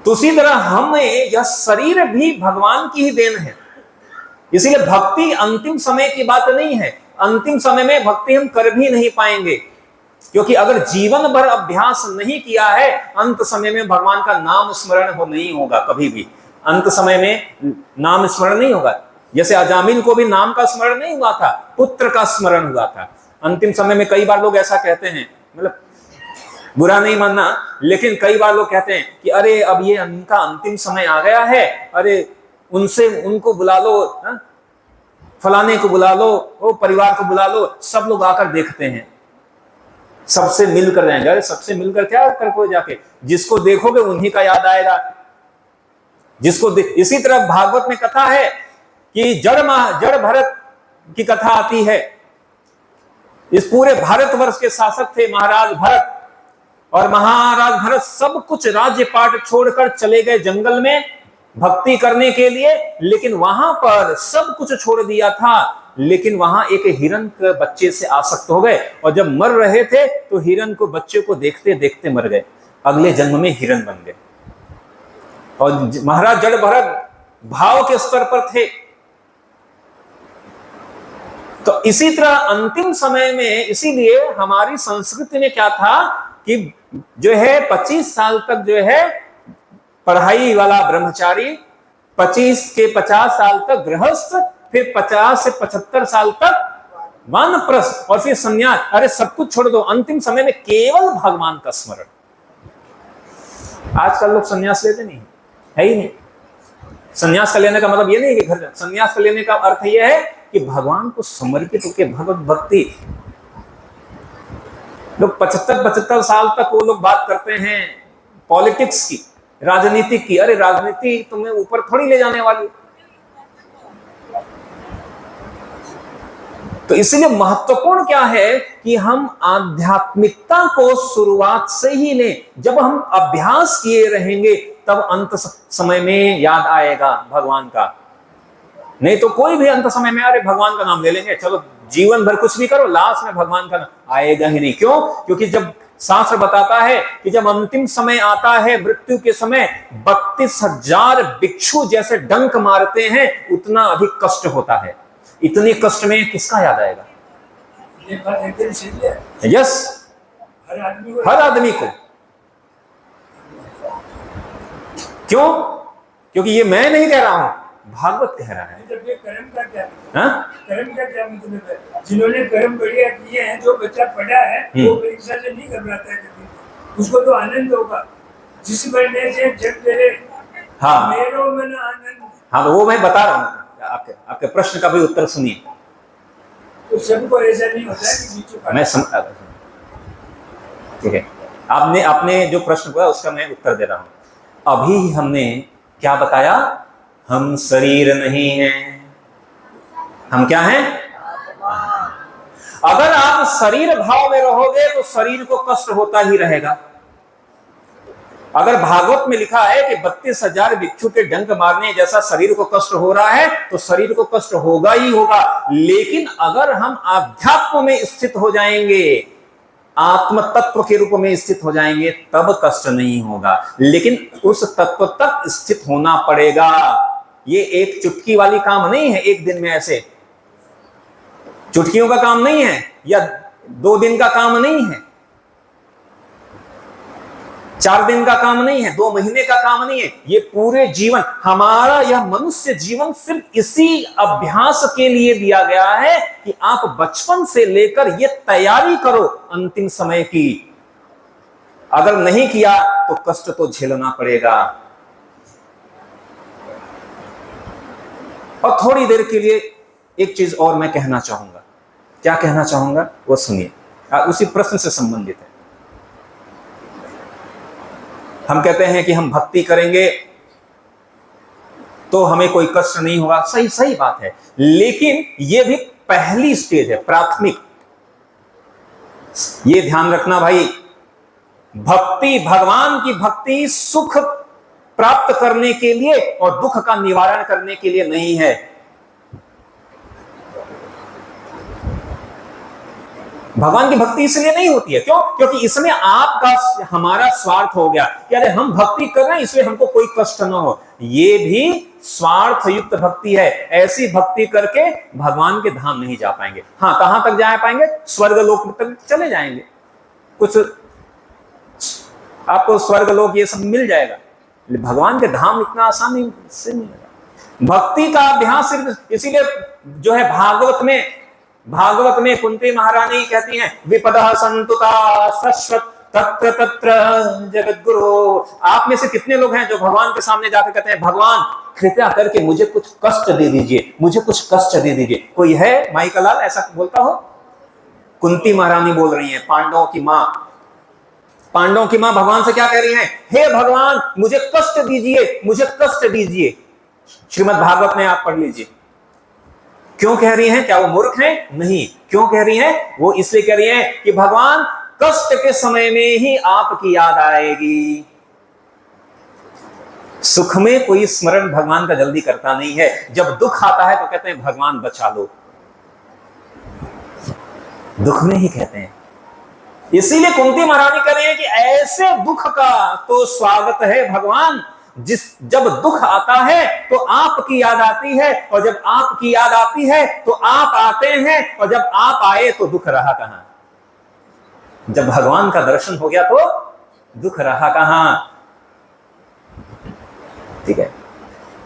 तो उसी तरह हमें यह शरीर भी भगवान की ही देन है। इसीलिए भक्ति अंतिम समय की बात नहीं है। अंतिम समय में भक्ति हम कर भी नहीं पाएंगे, क्योंकि अगर जीवन भर अभ्यास नहीं किया है, अंत समय में भगवान का नाम स्मरण नहीं होगा कभी भी। अंत समय में नाम स्मरण नहीं होगा। जैसे अजामिल को भी नाम का स्मरण नहीं हुआ था, पुत्र का स्मरण हुआ था। अंतिम समय में कई बार लोग ऐसा कहते हैं, मतलब बुरा नहीं मानना, लेकिन कई बार लोग कहते हैं कि अरे अब ये उनका अंतिम समय आ गया है, अरे उनको बुला लो, फलाने को बुला लो, वो परिवार को बुला लो, सब लोग आकर देखते हैं, सबसे मिलकर जाएंगे। अरे सबसे मिलकर क्या कर जाके, जिसको देखोगे उन्हीं का याद आएगा। इसी तरह भागवत में कथा है कि जड़ भरत की कथा आती है। इस पूरे भारतवर्ष के शासक थे महाराज भरत, और महाराज भरत सब कुछ राज्य पाट छोड़कर चले गए जंगल में भक्ति करने के लिए। लेकिन वहां पर सब कुछ छोड़ दिया था, लेकिन वहां एक हिरण के बच्चे से आसक्त हो गए, और जब मर रहे थे तो हिरण को बच्चे को देखते देखते मर गए। अगले जन्म में हिरण बन गए। और महाराज जड़ भरत भाव के स्तर पर थे। तो इसी तरह अंतिम समय में, इसीलिए हमारी संस्कृति में क्या था कि जो है 25 साल तक जो है पढ़ाई वाला ब्रह्मचारी, 25 के 50 साल तक गृहस्थ, फिर 50 से 75 साल तक वानप्रस्थ, और फिर संन्यास। अरे सब कुछ छोड़ दो, अंतिम समय में केवल भगवान का स्मरण। आजकल लोग संन्यास लेते नहीं है ही नहीं। संन्यास का लेने का मतलब ये नहीं कि घर, संन्यास का लेने का अर्थ यह है कि भगवान को समर्पित होकर भगवत भक्ति। लोग 75 साल तक वो लोग बात करते हैं पॉलिटिक्स की, राजनीति की। अरे राजनीति तुम्हें ऊपर थोड़ी ले जाने वाली। तो इसलिए महत्वपूर्ण क्या है कि हम आध्यात्मिकता को शुरुआत से ही लें। जब हम अभ्यास किए रहेंगे तब अंत समय में याद आएगा भगवान का। नहीं तो कोई भी अंत समय में अरे भगवान का नाम ले लेंगे, चलो जीवन भर कुछ भी करो, लास्ट में भगवान का नाम आएगा ही नहीं। क्यों? क्योंकि जब शास्त्र बताता है कि जब अंतिम समय आता है, मृत्यु के समय 32,000 भिक्षु जैसे डंक मारते हैं, उतना अधिक कष्ट होता है। इतने कष्ट में किसका याद आएगा? ये बात एकदम सही है। यस, हर आदमी को। क्यों? क्योंकि ये मैं नहीं कह रहा हूं, भागवत कह रहा है। कर्म का क्या? कर्म का क्या मतलब है? जिन्होंने कर्म बढ़िया किए हैं, जो बच्चा पढ़ा है वो परीक्षा से नहीं घबराता है कभी, उसको तो आनंद होगा। जिस बढ़ने से जग तेरे मेरो मन आनंद। हाँ, तो वो मैं बता रहा हूँ। आपके प्रश्न का भी उत्तर सुनिए। तो सबको ऐसा नहीं होता है कि बीच मैं ठीक है, आपने जो प्रश्न पूछा उसका मैं उत्तर दे रहा हूं। अभी हमने क्या बताया? हम शरीर नहीं हैं, हम क्या हैं? अगर आप शरीर भाव में रहोगे तो शरीर को कष्ट होता ही रहेगा। अगर भागवत में लिखा है कि 32,000 भिक्षु के डंक मारने जैसा शरीर को कष्ट हो रहा है, तो शरीर को कष्ट होगा ही होगा। लेकिन अगर हम आध्यात्म में स्थित हो जाएंगे, आत्म तत्व के रूप में स्थित हो जाएंगे, तब कष्ट नहीं होगा। लेकिन उस तत्व तक स्थित होना पड़ेगा। ये एक चुटकी वाली काम नहीं है, एक दिन में ऐसे चुटकियों का काम नहीं है, या 2 दिन का काम नहीं है, 4 दिन का काम नहीं है, 2 महीने का काम नहीं है। ये पूरे जीवन, हमारा यह मनुष्य जीवन सिर्फ इसी अभ्यास के लिए दिया गया है कि आप बचपन से लेकर ये तैयारी करो अंतिम समय की। अगर नहीं किया तो कष्ट तो झेलना पड़ेगा। और थोड़ी देर के लिए एक चीज और मैं कहना चाहूंगा। क्या कहना चाहूंगा वो सुनिए, उसी प्रश्न से संबंधित है। हम कहते हैं कि हम भक्ति करेंगे तो हमें कोई कष्ट नहीं होगा, सही सही बात है, लेकिन यह भी पहली स्टेज है, प्राथमिक। ये ध्यान रखना भाई, भक्ति, भगवान की भक्ति सुख प्राप्त करने के लिए और दुख का निवारण करने के लिए नहीं है। भगवान की भक्ति इसलिए नहीं होती है, क्यों? क्योंकि इसमें आपका हमारा स्वार्थ हो गया कि अरे हम भक्ति कर रहे हैं इसलिए हमको कोई कष्ट ना हो। ये भी स्वार्थ युक्त भक्ति है। ऐसी भक्ति करके भगवान के धाम नहीं जा पाएंगे। हाँ, कहां तक जा पाएंगे? स्वर्ग लोक तक चले जाएंगे, कुछ आपको स्वर्ग लोक ये सब मिल जाएगा, भगवान के धाम इतना आसानी से मिलेगा। भक्ति का अभ्यास सिर्फ इसीलिए जो है भागवत में कुंती महारानी कहती हैं, विपदः संतुता शश्वत तत्र तत्र जगद्गुरु। आप में से कितने लोग हैं जो भगवान के सामने जाकर कहते हैं, भगवान कृपया करके मुझे कुछ कष्ट दे दीजिए, मुझे कुछ कष्ट दे दीजिए? कोई है माई का लाल ऐसा बोलता हो? कुंती महारानी बोल रही है, पांडवों की मां। पांडवों की मां भगवान से क्या कह रही हैं? हे भगवान मुझे कष्ट दीजिए, मुझे कष्ट दीजिए। श्रीमद् भागवत में आप पढ़ लीजिए। क्यों कह रही हैं? क्या वो मूर्ख हैं? नहीं। क्यों कह रही हैं? वो इसलिए कह रही हैं कि भगवान कष्ट के समय में ही आपकी याद आएगी। सुख में कोई स्मरण भगवान का जल्दी करता नहीं है, जब दुख आता है तो कहते हैं भगवान बचा लो, दुख में ही कहते हैं। इसीलिए कुंती महारानी कह रही है कि ऐसे दुख का तो स्वागत है भगवान, जब दुख आता है तो आपकी याद आती है, और जब आपकी याद आती है तो आप आते हैं, और जब आप आए तो दुख रहा कहां? जब भगवान का दर्शन हो गया तो दुख रहा कहां? ठीक है।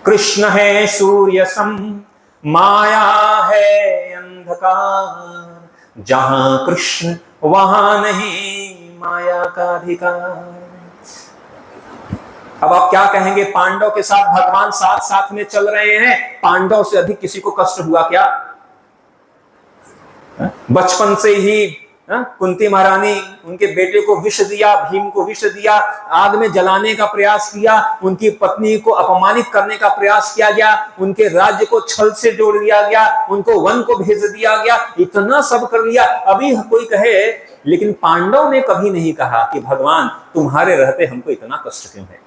कृष्ण है सूर्य सम, माया है अंधकार, जहां कृष्ण वहां नहीं माया का अधिकार। अब आप क्या कहेंगे? पांडव के साथ भगवान साथ साथ में चल रहे हैं, पांडव से अधिक किसी को कष्ट हुआ क्या? बचपन से ही कुंती महारानी उनके बेटे को विष दिया, भीम को विष दिया, आग में जलाने का प्रयास किया, उनकी पत्नी को अपमानित करने का प्रयास किया गया, उनके राज्य को छल से जोड़ दिया गया, उनको वन को भेज दिया गया, इतना सब कर लिया। अभी कोई कहे, लेकिन पांडव ने कभी नहीं कहा कि भगवान तुम्हारे रहते हमको इतना कष्ट क्यों है?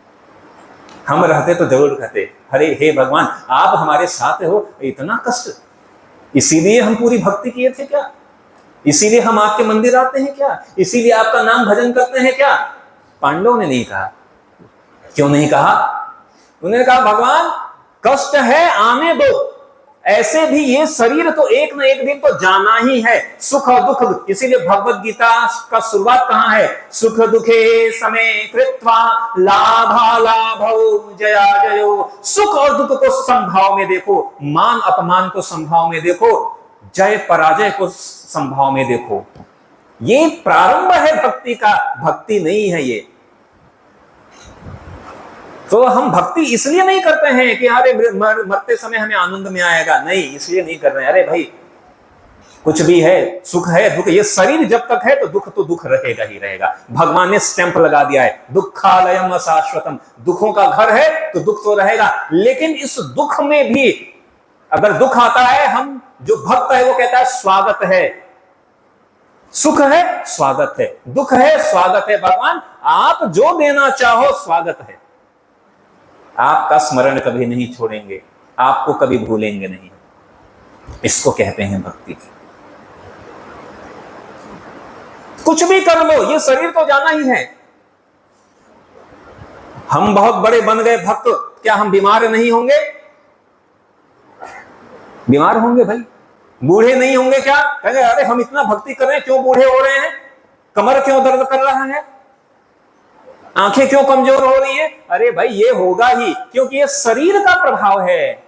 हम रहते तो जरूर कहते, अरे हे भगवान आप हमारे साथ हो, इतना कष्ट, इसीलिए हम पूरी भक्ति किए थे क्या? इसीलिए हम आपके मंदिर आते हैं क्या? इसीलिए आपका नाम भजन करते हैं क्या? पांडवों ने नहीं कहा। क्यों नहीं कहा? उन्होंने कहा भगवान कष्ट है आने दो, ऐसे भी ये शरीर तो एक न एक दिन तो जाना ही है, सुख और दुख। इसीलिए भगवत गीता का शुरुआत कहां है? सुख दुखे समय कृत्वा लाभा लाभौ जया जयो। सुख और दुख को संभाव में देखो, मान अपमान को संभाव में देखो, जय पराजय को संभाव में देखो। ये प्रारंभ है भक्ति का, भक्ति नहीं है ये। तो हम भक्ति इसलिए नहीं करते हैं कि अरे मरते समय हमें आनंद में आएगा, नहीं, इसलिए नहीं कर रहे हैं। अरे भाई कुछ भी है, सुख है दुख, ये शरीर जब तक है तो दुख रहेगा ही रहेगा। भगवान ने स्टैंप लगा दिया है, दुखालयम अशाश्वतम, दुखों का घर है तो दुख तो रहेगा। लेकिन इस दुख में भी अगर दुख आता है, हम जो भक्त है वो कहता है स्वागत है, सुख है स्वागत है, दुख है स्वागत है। भगवान आप जो देना चाहो स्वागत है, आपका स्मरण कभी नहीं छोड़ेंगे, आपको कभी भूलेंगे नहीं। इसको कहते हैं भक्ति। कुछ भी कर लो, ये शरीर तो जाना ही है। हम बहुत बड़े बन गए भक्त, क्या हम बीमार नहीं होंगे? बीमार होंगे भाई। बूढ़े नहीं होंगे क्या? कहेंगे अरे हम इतना भक्ति कर रहे हैं, क्यों बूढ़े हो रहे हैं? कमर क्यों दर्द कर रहा है? आंखें क्यों कमजोर हो रही है? अरे भाई ये होगा ही, क्योंकि ये शरीर का प्रभाव है,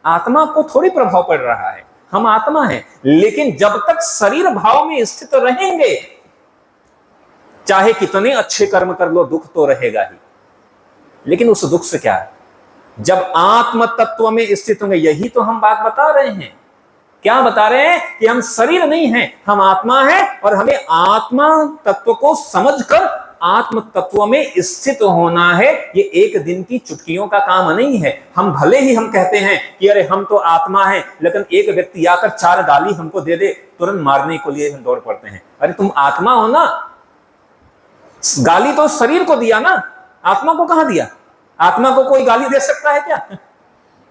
आत्मा को थोड़ी प्रभाव पड़ रहा है। हम आत्मा हैं, लेकिन जब तक शरीर भाव में स्थित रहेंगे, चाहे कितने अच्छे कर्म कर लो, दुख तो रहेगा ही। लेकिन उस दुख से क्या है? जब आत्म तत्व में स्थित होंगे, यही तो हम बात बता रहे हैं। क्या बता रहे हैं? कि हम शरीर नहीं हैं, हम आत्मा हैं, और हमें आत्मा तत्व को समझकर आत्म तत्व में स्थित होना है। ये एक दिन की चुटकियों का काम नहीं है। हम भले ही हम कहते हैं कि अरे हम तो आत्मा है, लेकिन एक व्यक्ति आकर 4 गाली हमको दे दे, तुरंत मारने के लिए हम दौड़ पड़ते हैं। अरे तुम आत्मा हो ना, गाली तो शरीर को दिया ना, आत्मा को कहां दिया? आत्मा को कोई गाली दे सकता है क्या?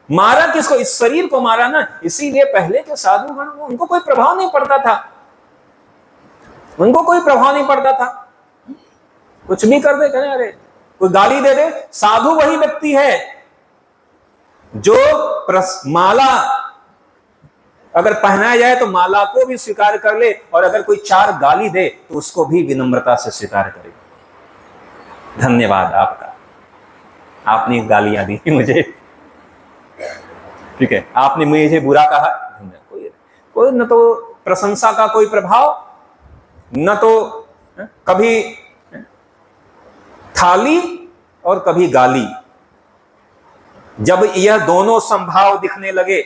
मारा किसको? इस शरीर को मारा ना। इसीलिए पहले के साधुगण, उनको कोई प्रभाव नहीं पड़ता था, उनको कोई प्रभाव नहीं पड़ता था, कुछ भी कर दे, कहें अरे कोई गाली दे दे। साधु वही व्यक्ति है जो माला अगर पहनाया जाए तो माला को भी स्वीकार कर ले, और अगर कोई 4 गाली दे तो उसको भी विनम्रता से स्वीकार करे। धन्यवाद आपका, आपने गालियां दी मुझे, ठीक है, आपने मुझे बुरा कहा, कोई न तो प्रशंसा का कोई प्रभाव, न तो कभी थाली और कभी गाली। जब यह दोनों संभाव दिखने लगे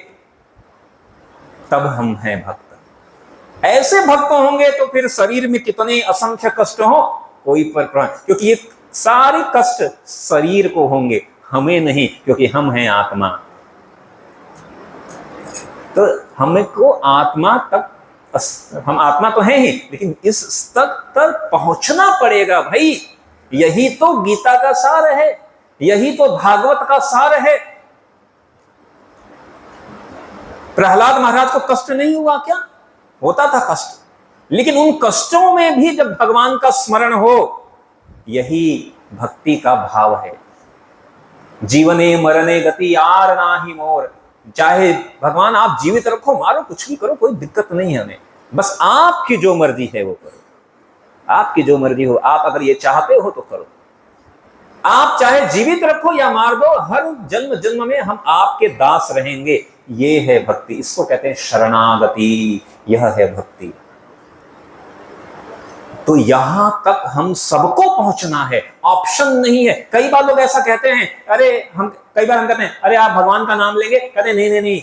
तब हम हैं भक्त। ऐसे भक्त होंगे तो फिर शरीर में कितने असंख्य कष्ट हो कोई पर, क्योंकि ये सारे कष्ट शरीर को होंगे, हमें नहीं, क्योंकि हम हैं आत्मा। तो हमको आत्मा तक, हम आत्मा तो हैं ही, लेकिन इस स्तर तक पहुंचना पड़ेगा भाई। यही तो गीता का सार है, यही तो भागवत का सार है। प्रहलाद महाराज को कष्ट नहीं हुआ क्या? होता था कष्ट, लेकिन उन कष्टों में भी जब भगवान का स्मरण हो, यही भक्ति का भाव है। जीवने मरने गति यार नाही मोर, चाहे भगवान आप जीवित रखो, मारो, कुछ भी करो, कोई दिक्कत नहीं है हमें, बस आपकी जो मर्जी है वो करो, आपकी जो मर्जी हो। आप अगर ये चाहते हो तो करो, आप चाहे जीवित रखो या मार दो, हर जन्म जन्म में हम आपके दास रहेंगे। ये है भक्ति, इसको कहते हैं शरणागति, यह है भक्ति। तो यहां तक हम सबको पहुंचना है, ऑप्शन नहीं है। कई बार लोग ऐसा कहते हैं, अरे हम कई बार हम कहते हैं अरे आप भगवान का नाम लेंगे, कहते हैं नहीं नहीं नहीं,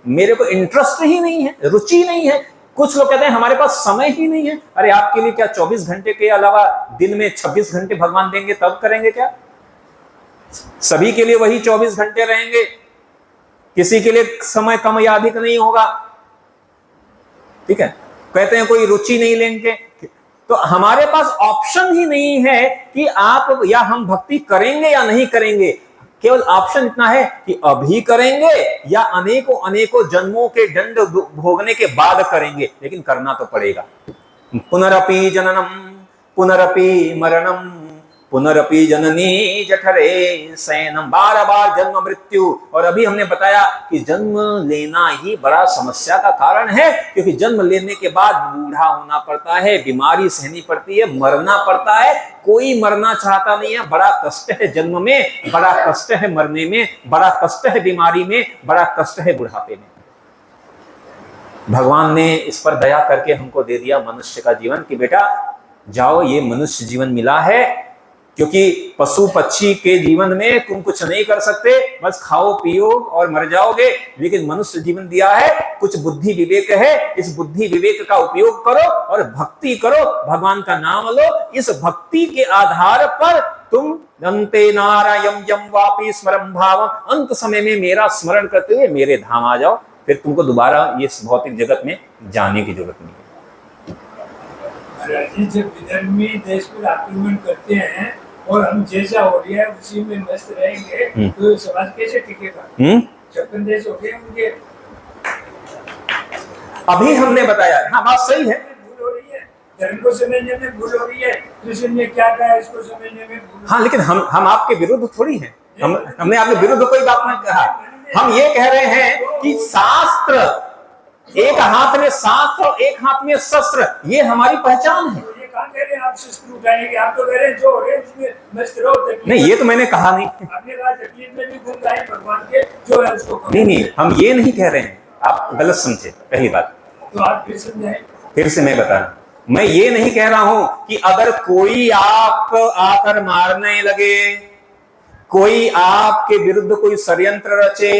मेरे को इंटरेस्ट ही नहीं है, रुचि नहीं है। कुछ लोग कहते हैं हमारे पास समय ही नहीं है। अरे आपके लिए क्या 24 घंटे के अलावा दिन में 26 घंटे भगवान देंगे तब करेंगे क्या? सभी के लिए वही 24 घंटे रहेंगे, किसी के लिए समय कम या अधिक नहीं होगा, ठीक है। कहते हैं कोई रुचि नहीं लेंगे, तो हमारे पास ऑप्शन ही नहीं है कि आप या हम भक्ति करेंगे या नहीं करेंगे। केवल ऑप्शन इतना है कि अभी करेंगे या अनेकों अनेकों जन्मों के दंड भोगने के बाद करेंगे, लेकिन करना तो पड़ेगा। पुनरपि जननम पुनरपि मरणम पुनरपि जननी जठरे शयनम, बार बार जन्म मृत्यु। और अभी हमने बताया कि जन्म लेना ही बड़ा समस्या का कारण है, क्योंकि जन्म लेने के बाद बूढ़ा होना पड़ता है, बीमारी सहनी पड़ती है, मरना पड़ता है। कोई मरना चाहता नहीं है। बड़ा कष्ट है जन्म में, बड़ा कष्ट है मरने में, बड़ा कष्ट है बीमारी में, बड़ा कष्ट है बुढ़ापे में। भगवान ने इस पर दया करके हमको दे दिया मनुष्य का जीवन कि बेटा जाओ, ये मनुष्य जीवन मिला है। क्योंकि पशु पक्षी के जीवन में तुम कुछ नहीं कर सकते, बस खाओ पियो और मर जाओगे, लेकिन मनुष्य जीवन दिया है, कुछ बुद्धि विवेक है, इस बुद्धि विवेक का उपयोग करो और भक्ति करो, भगवान का नाम लो। इस भक्ति के आधार पर तुम अंते नारायण यम वापि स्मरम भाव, अंत समय में मेरा स्मरण करते हुए मेरे धाम आ जाओ, फिर तुमको दोबारा ये भौतिक जगत में जाने की जरूरत नहीं है। जब विधर्मी देश पर आक्रमण करते हैं और हम जैसा हो रहा है उसी में मस्त रहेंगे तो समाज कैसे टिकेगा? 56 देश हो गए उनके। अभी हमने बताया, हाँ बात सही है, भूल हो रही है, धर्म को समझने में भूल हो रही है, कृष्ण ने क्या कहा इसको समझने में भूल। हाँ, लेकिन हम आपके विरुद्ध थोड़ी हैं, हमने आपके विरुद्ध कोई बात नहीं कहा। हम ये कह रहे हैं कि शास्त्र, एक हाथ में शास्त्र और एक हाथ में शस्त्र, ये हमारी पहचान है। ये कहाँ कह रहे हैं आप शस्त्र उठाने की? आप तो कह रहे हैं जो हो रहे हैं उसमें मस्त रहो। नहीं, ये तो मैंने कहा नहीं। आपने कहा तकलीफ में भी गुण गाए भगवान के, जो है उसको करो। नहीं, हम ये नहीं कह रहे हैं, आप गलत समझे पहली बात। तो आप फिर समझाएं। फिर से मैं बता रहा हूं, मैं ये नहीं कह रहा हूं कि अगर कोई आप आकर मारने लगे, कोई आपके विरुद्ध कोई षड्यंत्र रचे,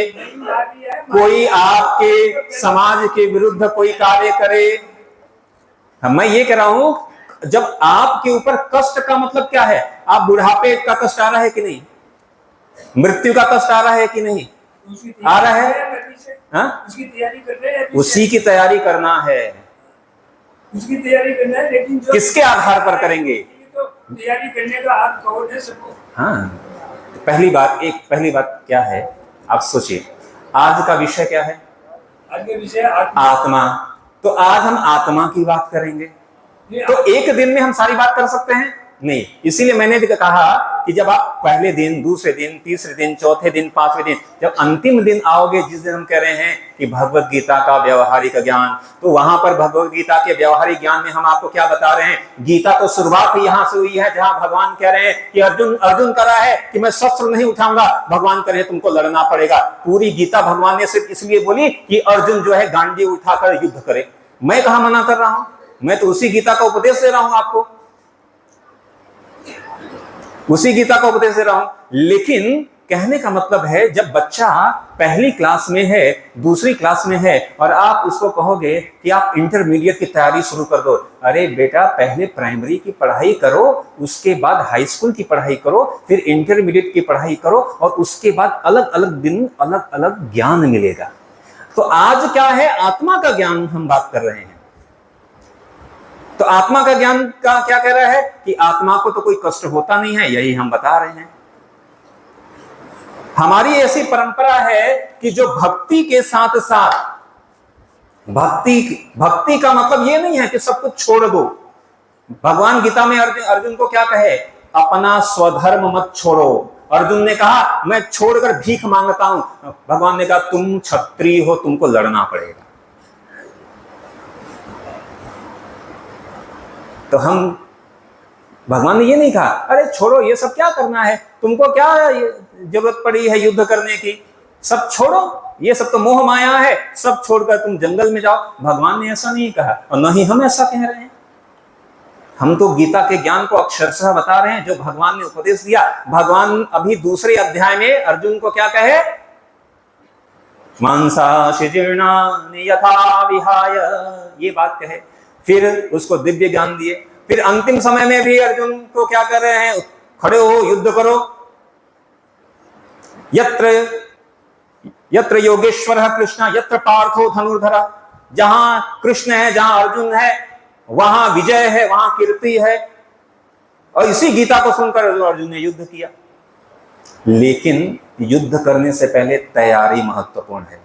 कोई आपके समाज के विरुद्ध कोई कार्य करे, मैं ये कह रहा हूं जब आपके ऊपर कष्ट का मतलब क्या है? आप बुढ़ापे का कष्ट आ रहा है कि नहीं? मृत्यु का कष्ट आ रहा है कि नहीं? आ रहा है। हाँ, उसकी तैयारी कर रहे हैं, उसी की तैयारी करना है। उसकी तैयारी करना है, लेकिन जो किसके आधार पर करेंगे? तो तैयारी करने का हाथ कौन है सबको? हाँ, पहली बात क्या है, आप सोचिए। आज का विषय क्या है? आज का विषय आत्मा। तो आज हम आत्मा की बात करेंगे। तो एक दिन में हम सारी बात कर सकते हैं? नहीं। इसीलिए मैंने कहा कि जब आप पहले दिन, दूसरे दिन, तीसरे दिन, चौथे दिन, पांचवें दिन, जब अंतिम दिन आओगे, जिस दिन हम कह रहे हैं कि भगवत गीता का व्यवहारिक ज्ञान, तो वहां पर भगवत गीता के व्यवहारिक ज्ञान में हम आपको क्या बता रहे हैं? गीता तो शुरुआत यहां से हुई है, जहां भगवान कह रहे हैं कि अर्जुन कह रहा है कि मैं शस्त्र नहीं उठाऊंगा, भगवान कह रहे हैं तुमको लड़ना पड़ेगा। पूरी गीता भगवान ने सिर्फ इसलिए बोली कि अर्जुन जो है गांडी उठाकर युद्ध करे। मैं कहां मना कर रहा हूं? मैं तो उसी गीता का उपदेश दे रहा हूं आपको, उसी गीता का उपदेश दे रहा हूं। लेकिन कहने का मतलब है, जब बच्चा पहली क्लास में है, दूसरी क्लास में है, और आप उसको कहोगे कि आप इंटरमीडिएट की तैयारी शुरू कर दो, अरे बेटा पहले प्राइमरी की पढ़ाई करो, उसके बाद हाई स्कूल की पढ़ाई करो, फिर इंटरमीडिएट की पढ़ाई करो, और उसके बाद अलग अलग दिन अलग अलग ज्ञान मिलेगा। तो आज क्या है? आत्मा का ज्ञान हम बात कर रहे हैं। तो आत्मा का ज्ञान का क्या कह रहा है कि आत्मा को तो कोई कष्ट होता नहीं है, यही हम बता रहे हैं। हमारी ऐसी परंपरा है कि जो भक्ति के साथ साथ भक्ति का मतलब ये नहीं है कि सब कुछ छोड़ दो। भगवान गीता में अर्जुन को क्या कहे? अपना स्वधर्म मत छोड़ो। अर्जुन ने कहा मैं छोड़कर भीख मांगता हूं। भगवान ने कहा तुम क्षत्रिय हो, तुमको लड़ना पड़ेगा। तो भगवान ने ये नहीं कहा अरे छोड़ो, ये सब क्या करना है, तुमको क्या जरूरत पड़ी है युद्ध करने की, सब छोड़ो, ये सब तो मोह माया है, सब छोड़कर तुम जंगल में जाओ। भगवान ने ऐसा नहीं कहा, और न ही हम ऐसा कह रहे हैं। हम तो गीता के ज्ञान को अक्षरशः बता रहे हैं, जो भगवान ने उपदेश दिया। भगवान अभी दूसरे अध्याय में अर्जुन को क्या कहे? मांसाशि जीर्णानि यथा विहाय, ये बात कहे। फिर उसको दिव्य ज्ञान दिए। फिर अंतिम समय में भी अर्जुन को क्या कर रहे हैं? खड़े हो, युद्ध करो। यत्र योगेश्वरः कृष्ण यत्र पार्थो धनुर्धरः, जहां कृष्ण है, जहां अर्जुन है, वहां विजय है, वहां कीर्ति है। और इसी गीता को सुनकर अर्जुन ने युद्ध किया। लेकिन युद्ध करने से पहले तैयारी महत्वपूर्ण है।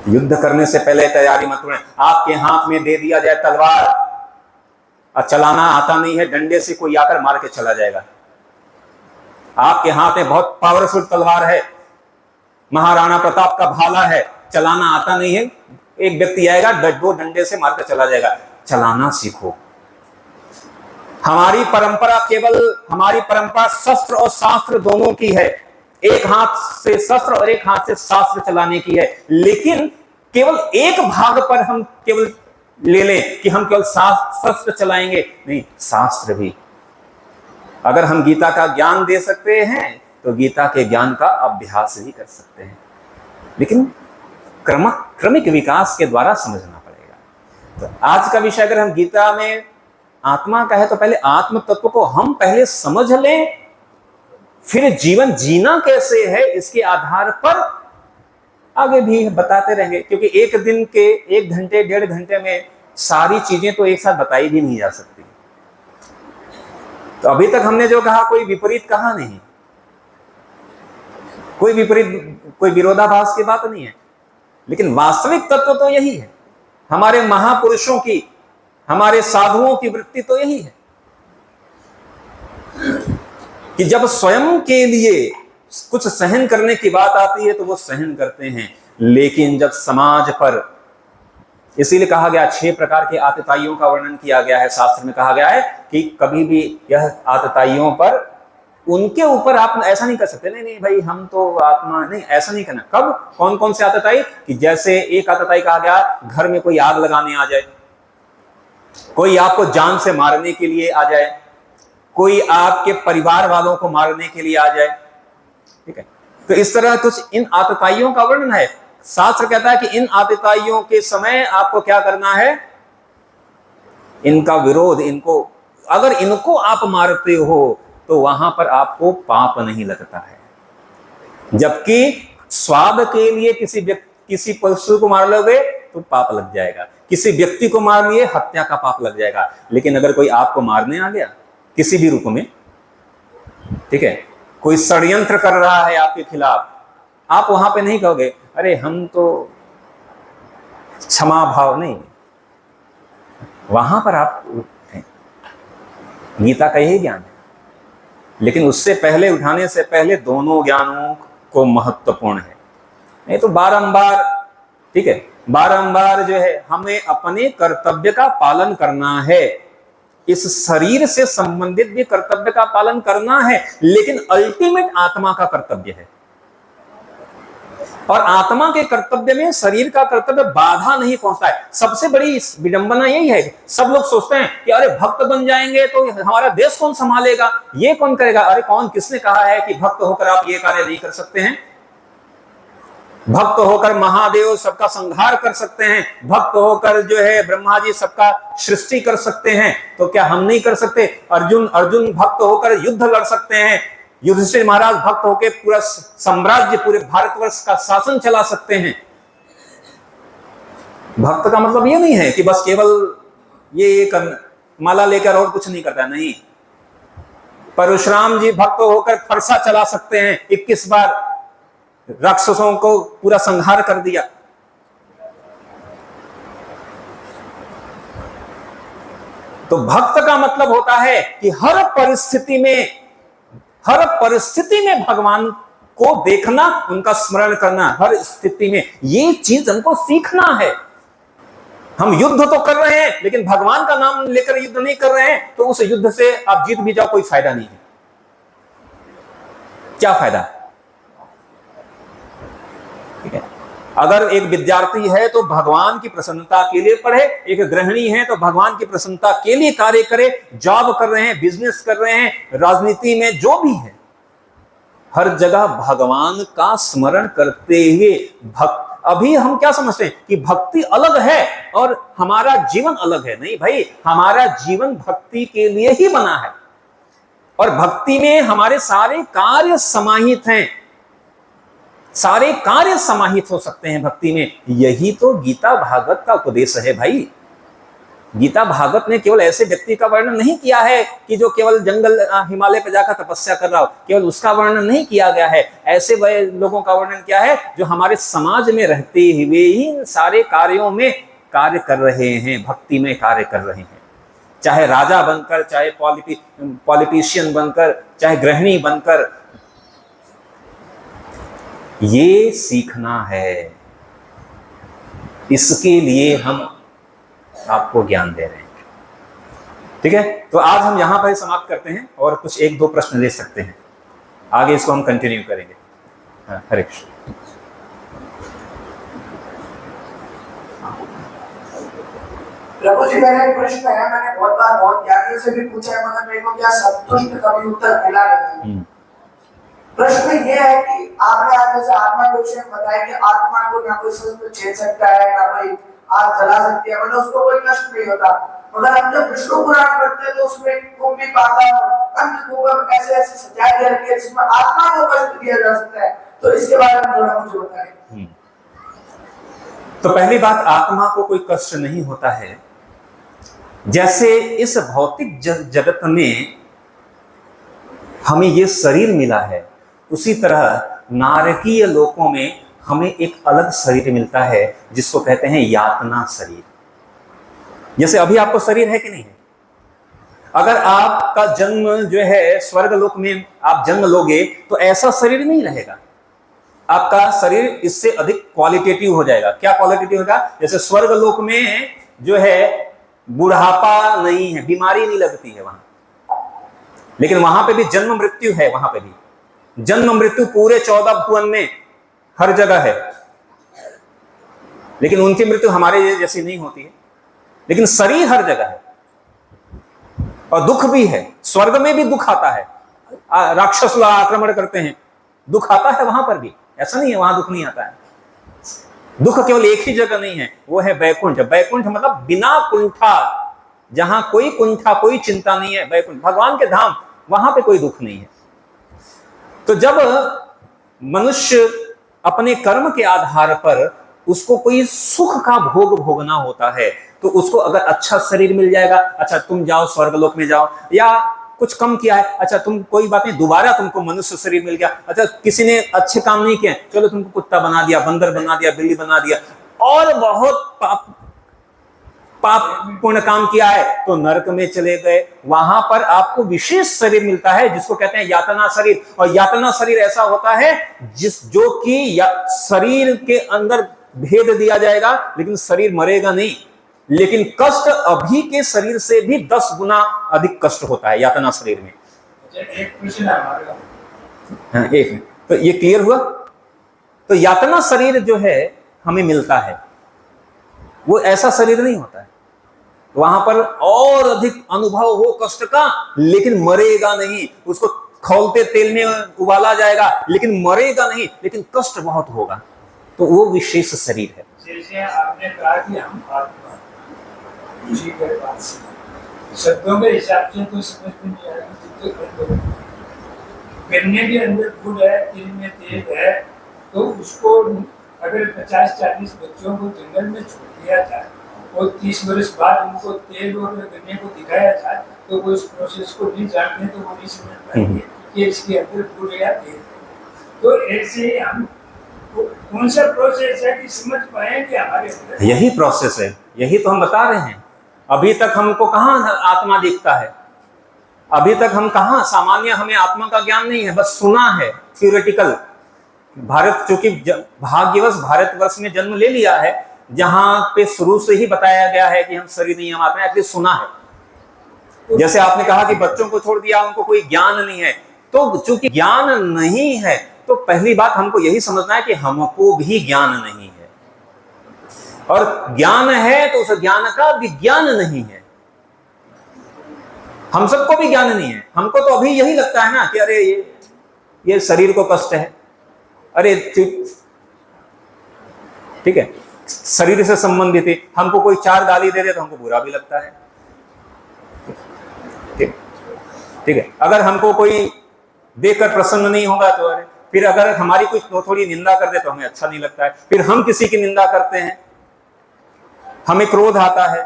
युद्ध करने से पहले तैयारी महत्वपूर्ण है। आपके हाथ में दे दिया जाए तलवार और चलाना आता नहीं है, डंडे से कोई आकर मार के चला जाएगा। आपके हाथ में बहुत पावरफुल तलवार है, महाराणा प्रताप का भाला है, चलाना आता नहीं है, एक व्यक्ति आएगा वो डंडे से मारकर चला जाएगा। चलाना सीखो। हमारी परंपरा शस्त्र और शास्त्र दोनों की है। एक हाथ से शस्त्र और एक हाथ से शास्त्र चलाने की है। लेकिन केवल एक भाग पर हम केवल ले लें कि हम केवल शस्त्र चलाएंगे, नहीं, शास्त्र भी। अगर हम गीता का ज्ञान दे सकते हैं तो गीता के ज्ञान का अभ्यास भी कर सकते हैं, लेकिन क्रमिक विकास के द्वारा समझना पड़ेगा। तो आज का विषय अगर हम गीता में आत्मा का है, तो पहले आत्म तत्व को हम पहले समझ लें, फिर जीवन जीना कैसे है इसके आधार पर आगे भी बताते रहेंगे। क्योंकि एक दिन के 1 घंटे 1.5 घंटे में सारी चीजें तो एक साथ बताई भी नहीं जा सकती। तो अभी तक हमने जो कहा कोई विपरीत कहा नहीं, कोई विरोधाभास की बात नहीं है, लेकिन वास्तविक तत्व तो यही है। हमारे महापुरुषों की, हमारे साधुओं की वृत्ति तो यही है कि जब स्वयं के लिए कुछ सहन करने की बात आती है तो वो सहन करते हैं, लेकिन जब समाज पर, इसीलिए कहा गया 6 प्रकार के आतताइयों का वर्णन किया गया है। शास्त्र में कहा गया है कि कभी भी यह आतताइयों पर, उनके ऊपर आप ऐसा नहीं कर सकते, नहीं भाई हम तो आत्मा नहीं, ऐसा नहीं करना। कब? कौन कौन से आतताई? कि जैसे एक आतताई कहा गया, घर में कोई आग लगाने आ जाए, कोई आपको जान से मारने के लिए आ जाए, कोई आपके परिवार वालों को मारने के लिए आ जाए, ठीक है। तो इस तरह कुछ इन आतताइयों का वर्णन है। शास्त्र कहता है कि इन आतताइयों के समय आपको क्या करना है? इनका विरोध, इनको अगर इनको आप मारते हो तो वहां पर आपको पाप नहीं लगता है। जबकि स्वाद के लिए किसी पशु को मार लोगे तो पाप लग जाएगा, किसी व्यक्ति को मार लिए हत्या का पाप लग जाएगा। लेकिन अगर कोई आपको मारने आ गया किसी भी रूप में, ठीक है, कोई षड्यंत्र कर रहा है आपके खिलाफ, आप वहां पे नहीं कहोगे अरे हम तो क्षमा भाव, नहीं, वहां पर आप उठें। गीता का यही ज्ञान है। लेकिन उससे पहले, उठाने से पहले दोनों ज्ञानों को महत्वपूर्ण है। नहीं तो बारंबार, ठीक है, बारंबार जो है हमें अपने कर्तव्य का पालन करना है, इस शरीर से संबंधित भी कर्तव्य का पालन करना है, लेकिन अल्टीमेट आत्मा का कर्तव्य है। और आत्मा के कर्तव्य में शरीर का कर्तव्य बाधा नहीं पहुंचता है। सबसे बड़ी विडंबना यही है, सब लोग सोचते हैं कि अरे भक्त बन जाएंगे तो हमारा देश कौन संभालेगा, ये कौन करेगा। अरे कौन, किसने कहा है कि भक्त होकर आप ये कार्य नहीं कर सकते हैं? भक्त होकर महादेव सबका संहार कर सकते हैं, भक्त होकर जो है ब्रह्मा जी सबका सृष्टि कर सकते हैं, तो क्या हम नहीं कर सकते? अर्जुन भक्त होकर युद्ध लड़ सकते हैं, युधिष्ठिर महाराज भक्त होकर पूरा साम्राज्य, पूरे भारतवर्ष का शासन चला सकते हैं। भक्त का मतलब ये नहीं है कि बस केवल ये माला लेकर और कुछ नहीं करता, नहीं। परशुराम जी भक्त होकर फरसा चला सकते हैं, 21 बार राक्षसों को पूरा संहार कर दिया। तो भक्त का मतलब होता है कि हर परिस्थिति में भगवान को देखना, उनका स्मरण करना, हर स्थिति में। ये चीज हमको सीखना है। हम युद्ध तो कर रहे हैं लेकिन भगवान का नाम लेकर युद्ध नहीं कर रहे हैं, तो उस युद्ध से आप जीत भी जाओ, कोई फायदा नहीं है। क्या फायदा? ठीक है, अगर एक विद्यार्थी है तो भगवान की प्रसन्नता के लिए पढ़े, एक गृहिणी है तो भगवान की प्रसन्नता के लिए कार्य करे, जॉब कर रहे हैं, बिजनेस कर रहे हैं, राजनीति में जो भी है, हर जगह भगवान का स्मरण करते हुए अभी हम क्या समझते हैं कि भक्ति अलग है और हमारा जीवन अलग है। नहीं भाई, हमारा जीवन भक्ति के लिए ही बना है और भक्ति में हमारे सारे कार्य समाहित हैं, सारे कार्य समाहित हो सकते हैं भक्ति में। यही तो गीता भागवत का उपदेश है भाई। गीता भागवत ने केवल ऐसे व्यक्ति का वर्णन नहीं किया है कि जो केवल जंगल हिमालय पर जाकर तपस्या कर रहा हो, केवल उसका वर्णन नहीं किया गया है। ऐसे वह लोगों का वर्णन किया है जो हमारे समाज में रहते हुए ही सारे कार्यों में कार्य कर रहे हैं, भक्ति में कार्य कर रहे हैं। चाहे राजा बनकर, चाहे पॉलिटिशियन बनकर, चाहे गृहिणी बनकर, ये सीखना है। इसके लिए हम आपको ज्ञान दे रहे हैं। ठीक है, तो आज हम यहां पर समाप्त करते हैं और कुछ 1-2 प्रश्न ले सकते हैं, आगे इसको हम कंटिन्यू करेंगे। हरे कृष्ण। प्रभु जी, मेरा एक प्रश्न है, मैंने बहुत बार बहुत ज्ञानियों से भी पूछा है, मगर मेरे को क्या संतुष्ट कभी उत्तर मिला नहीं। प्रश्न ये है कि आपने आज जैसे आत्मा के विषय में बताया कि आत्मा को ना कोई शस्त्र छेद सकता है, ना कोई आग जला सकती है, मतलब उसको कोई कष्ट नहीं होता। मगर हम जब विष्णु पुराण पढ़ते हैं तो उसमें कुंभी पाता अंत को ऐसे ऐसे सजाए गए हैं जिसमें आत्मा को कष्ट दिया जा सकता है, तो इसके बारे में थोड़ा मुझे बताएं। तो पहली बात, आत्मा को कोई कष्ट नहीं होता है। जैसे इस भौतिक जगत में हमें ये शरीर मिला है, उसी तरह नारकीय लोकों में हमें एक अलग शरीर मिलता है जिसको कहते हैं यातना शरीर। जैसे अभी आपको शरीर है कि नहीं है? अगर आपका जन्म जो है स्वर्ग लोक में आप जन्म लोगे तो ऐसा शरीर नहीं रहेगा, आपका शरीर इससे अधिक क्वालिटेटिव हो जाएगा। क्या क्वालिटेटिव होगा? जैसे स्वर्ग लोक में जो है बुढ़ापा नहीं है, बीमारी नहीं लगती है वहां, लेकिन वहां पे भी जन्म मृत्यु है। वहां पे भी जन्म मृत्यु पूरे 14 भुवन में हर जगह है, लेकिन उनकी मृत्यु हमारे जैसी नहीं होती है। लेकिन शरीर हर जगह है और दुख भी है। स्वर्ग में भी दुख आता है, राक्षस लोग आक्रमण करते हैं, दुख आता है वहां पर भी। ऐसा नहीं है वहां दुख नहीं आता है। दुख केवल एक ही जगह नहीं है, वो है बैकुंठ। बैकुंठ मतलब बिना कुंठा, जहां कोई कुंठा, कोई चिंता नहीं है, वैकुंठ भगवान के धाम, वहां पे कोई दुख नहीं है। तो जब मनुष्य अपने कर्म के आधार पर उसको कोई सुख का भोग भोगना होता है, तो उसको अगर अच्छा शरीर मिल जाएगा, अच्छा तुम जाओ स्वर्गलोक में जाओ, या कुछ कम किया है, अच्छा तुम कोई बात नहीं, दोबारा तुमको मनुष्य शरीर मिल गया, अच्छा किसी ने अच्छे काम नहीं किए, चलो तुमको कुत्ता बना दिया, बंदर बना दिया, बिल्ली बना दिया, और बहुत पाप पूर्ण काम किया है तो नरक में चले गए, वहां पर आपको विशेष शरीर मिलता है जिसको कहते हैं यातना शरीर। और यातना शरीर ऐसा होता है जो कि शरीर के अंदर भेद दिया जाएगा, लेकिन शरीर मरेगा नहीं, लेकिन कष्ट अभी के शरीर से भी 10 गुना अधिक कष्ट होता है यातना शरीर में। एक प्रश्न है हमारा। हाँ, एक तो ये क्लियर हुआ। तो यातना शरीर जो है हमें मिलता है, वो ऐसा शरीर नहीं होता है, वहां पर और अधिक अनुभव हो कष्ट का, लेकिन मरेगा नहीं, उसको खौलते तेल में उबाला जाएगा लेकिन मरेगा नहीं, लेकिन कष्ट बहुत होगा, तो वो विशेष शरीर है। जैसे आपने कहा कि हम आत्मा, उसी के बात से शब्दों के हिसाब से तो समझ में नहीं आ रहा। गन्ने के अंदर गुड़ है, तिल में तेल है, तो उसको अगर 50-40 बच्चों को जंगल में छोड़ दिया जाए और 30 वर्ष बाद उनको तेल और गन्ने को दिखाया जाए, तो वो इस प्रोसेस को नहीं जानते, तो वो नहीं समझ पाएंगे कि इसके अंदर गुड़ या तेल है। तो ऐसे ही हम कौन सा प्रोसेस है कि समझ पाए कि हमारे अंदर यही प्रोसेस है, यही तो हम बता रहे हैं। अभी तक हमको कहाँ आत्मा दिखता है, अभी तक हम कहाँ, सामान्य हमें आत्मा का ज्ञान नहीं है, बस सुना है थियोरेटिकल। भारत चूंकि भाग्यवश भारतवर्ष में जन्म ले लिया है, जहां पे शुरू से ही बताया गया है कि हम शरीर नहीं, हम आत्मा, एटलीस्ट सुना है। जैसे आपने कहा कि बच्चों को छोड़ दिया, उनको कोई ज्ञान नहीं है, तो चूंकि ज्ञान नहीं है तो पहली बात हमको यही समझना है कि हमको भी ज्ञान नहीं है, और ज्ञान है तो उस ज्ञान का विज्ञान नहीं है। हम सबको भी ज्ञान नहीं है, हमको तो अभी यही लगता है ना कि अरे ये शरीर को कष्ट है, अरे ठीक है, शरीर से संबंधित है, हमको कोई 4 गाली दे दे तो हमको बुरा भी लगता है, ठीक है। अगर हमको कोई देखकर प्रसन्न नहीं होगा तो अरे, फिर अगर हमारी कोई थोड़ी निंदा कर दे तो हमें अच्छा नहीं लगता है, फिर हम किसी की निंदा करते हैं, हमें क्रोध आता है,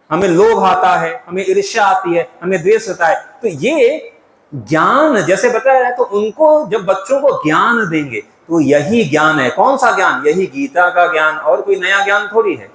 हमें लोभ आता है, हमें ईर्ष्या आती है, हमें द्वेष होता है। तो ये ज्ञान जैसे बताया है, तो उनको जब बच्चों को ज्ञान देंगे तो यही ज्ञान है। कौन सा ज्ञान? यही गीता का ज्ञान, और कोई नया ज्ञान थोड़ी है।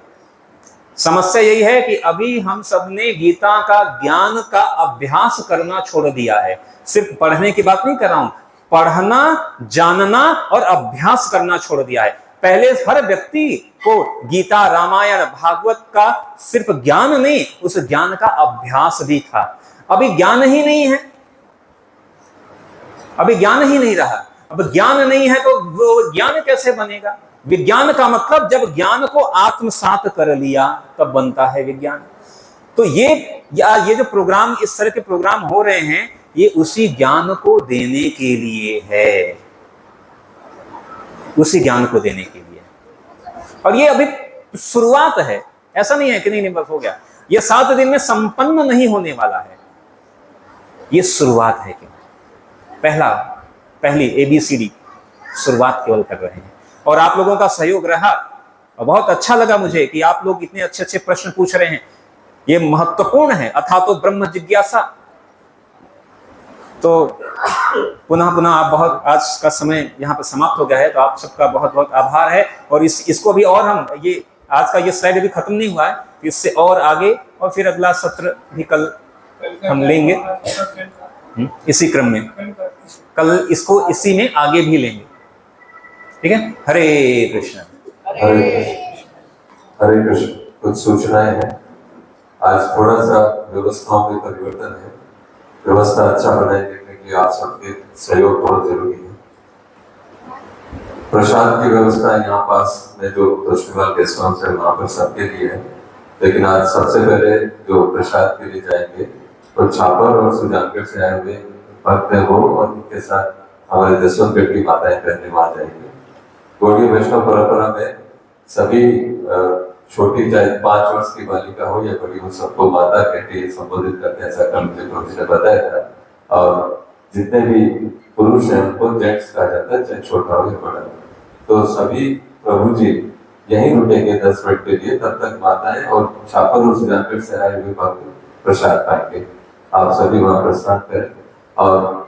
समस्या यही है कि अभी हम सबने गीता का ज्ञान का अभ्यास करना छोड़ दिया है। सिर्फ पढ़ने की बात नहीं कर रहा हूं, पढ़ना, जानना और अभ्यास करना छोड़ दिया है। पहले हर व्यक्ति को गीता, रामायण, भागवत का सिर्फ ज्ञान नहीं, उस ज्ञान का अभ्यास भी था। अभी ज्ञान ही नहीं है, अभी ज्ञान ही नहीं रहा। अब ज्ञान नहीं है तो वो ज्ञान कैसे बनेगा? विज्ञान का मतलब जब ज्ञान को आत्मसात कर लिया तब बनता है विज्ञान। तो ये जो प्रोग्राम, इस तरह के प्रोग्राम हो रहे हैं, ये उसी ज्ञान को देने के लिए है, उसी ज्ञान को देने के लिए। और ये अभी शुरुआत है, ऐसा नहीं है कि नहीं बस हो गया। ये 7 दिन में संपन्न नहीं होने वाला है, ये शुरुआत है। कि पहली ABCD शुरुआत केवल कर रहे हैं, और आप लोगों का सहयोग रहा और बहुत अच्छा लगा मुझे कि आप लोग इतने अच्छे अच्छे प्रश्न पूछ रहे हैं। ये महत्वपूर्ण है। अथा तो ब्रह्म जिज्ञासा। तो पुनः आप बहुत, आज का समय यहाँ पर समाप्त हो गया है, तो आप सबका बहुत बहुत आभार है। और इसको भी और हम, ये आज का ये स्लाइड अभी खत्म नहीं हुआ है, तो इससे और आगे, और फिर अगला सत्र भी कल हम लेंगे इसी क्रम में। कल इसको इसी में आगे भी लेंगे, ठीक है। हरे कृष्ण। हरे कृष्ण। कुछ सूचनाएं हैं। आज थोड़ा सा व्यवस्थाओं में परिवर्तन है। व्यवस्था अच्छा बनाए रखने के लिए आप सबके सहयोग बहुत जरूरी है। प्रसाद की व्यवस्था यहाँ पास में जो तुष्टिमल गेस्ट हाउस है वहाँ पर सबके लिए है, लेकिन आज सबसे पहले जो प्रसाद के लिए जाएंगे तो छापर और सुजानगढ़ से आए हुए भक्त हैं वो, और उनके साथ हमारे जसवंतगढ़ की माताएं पहनने वहां जाएंगे। गौड़ीय वैष्णव परंपरा में सभी छोटी चाहे 5 वर्ष की बालिका हो या बड़ी हो, सबको माता कह के संबोधित करते हैं, ऐसा कल मुझे प्रभु जी ने बताया था। और जितने भी पुरुष हैं उनको जेंट्स कहा जाता है, चाहे छोटा हो या बड़ा हो। तो सभी प्रभु जी यहीं रुकेंगे 10 मिनट के लिए, तब तक माताएं और छापर और सुजानगढ़ से आए हुए भक्त प्रसाद पाएंगे। आप सभी वहां प्रसाद करें और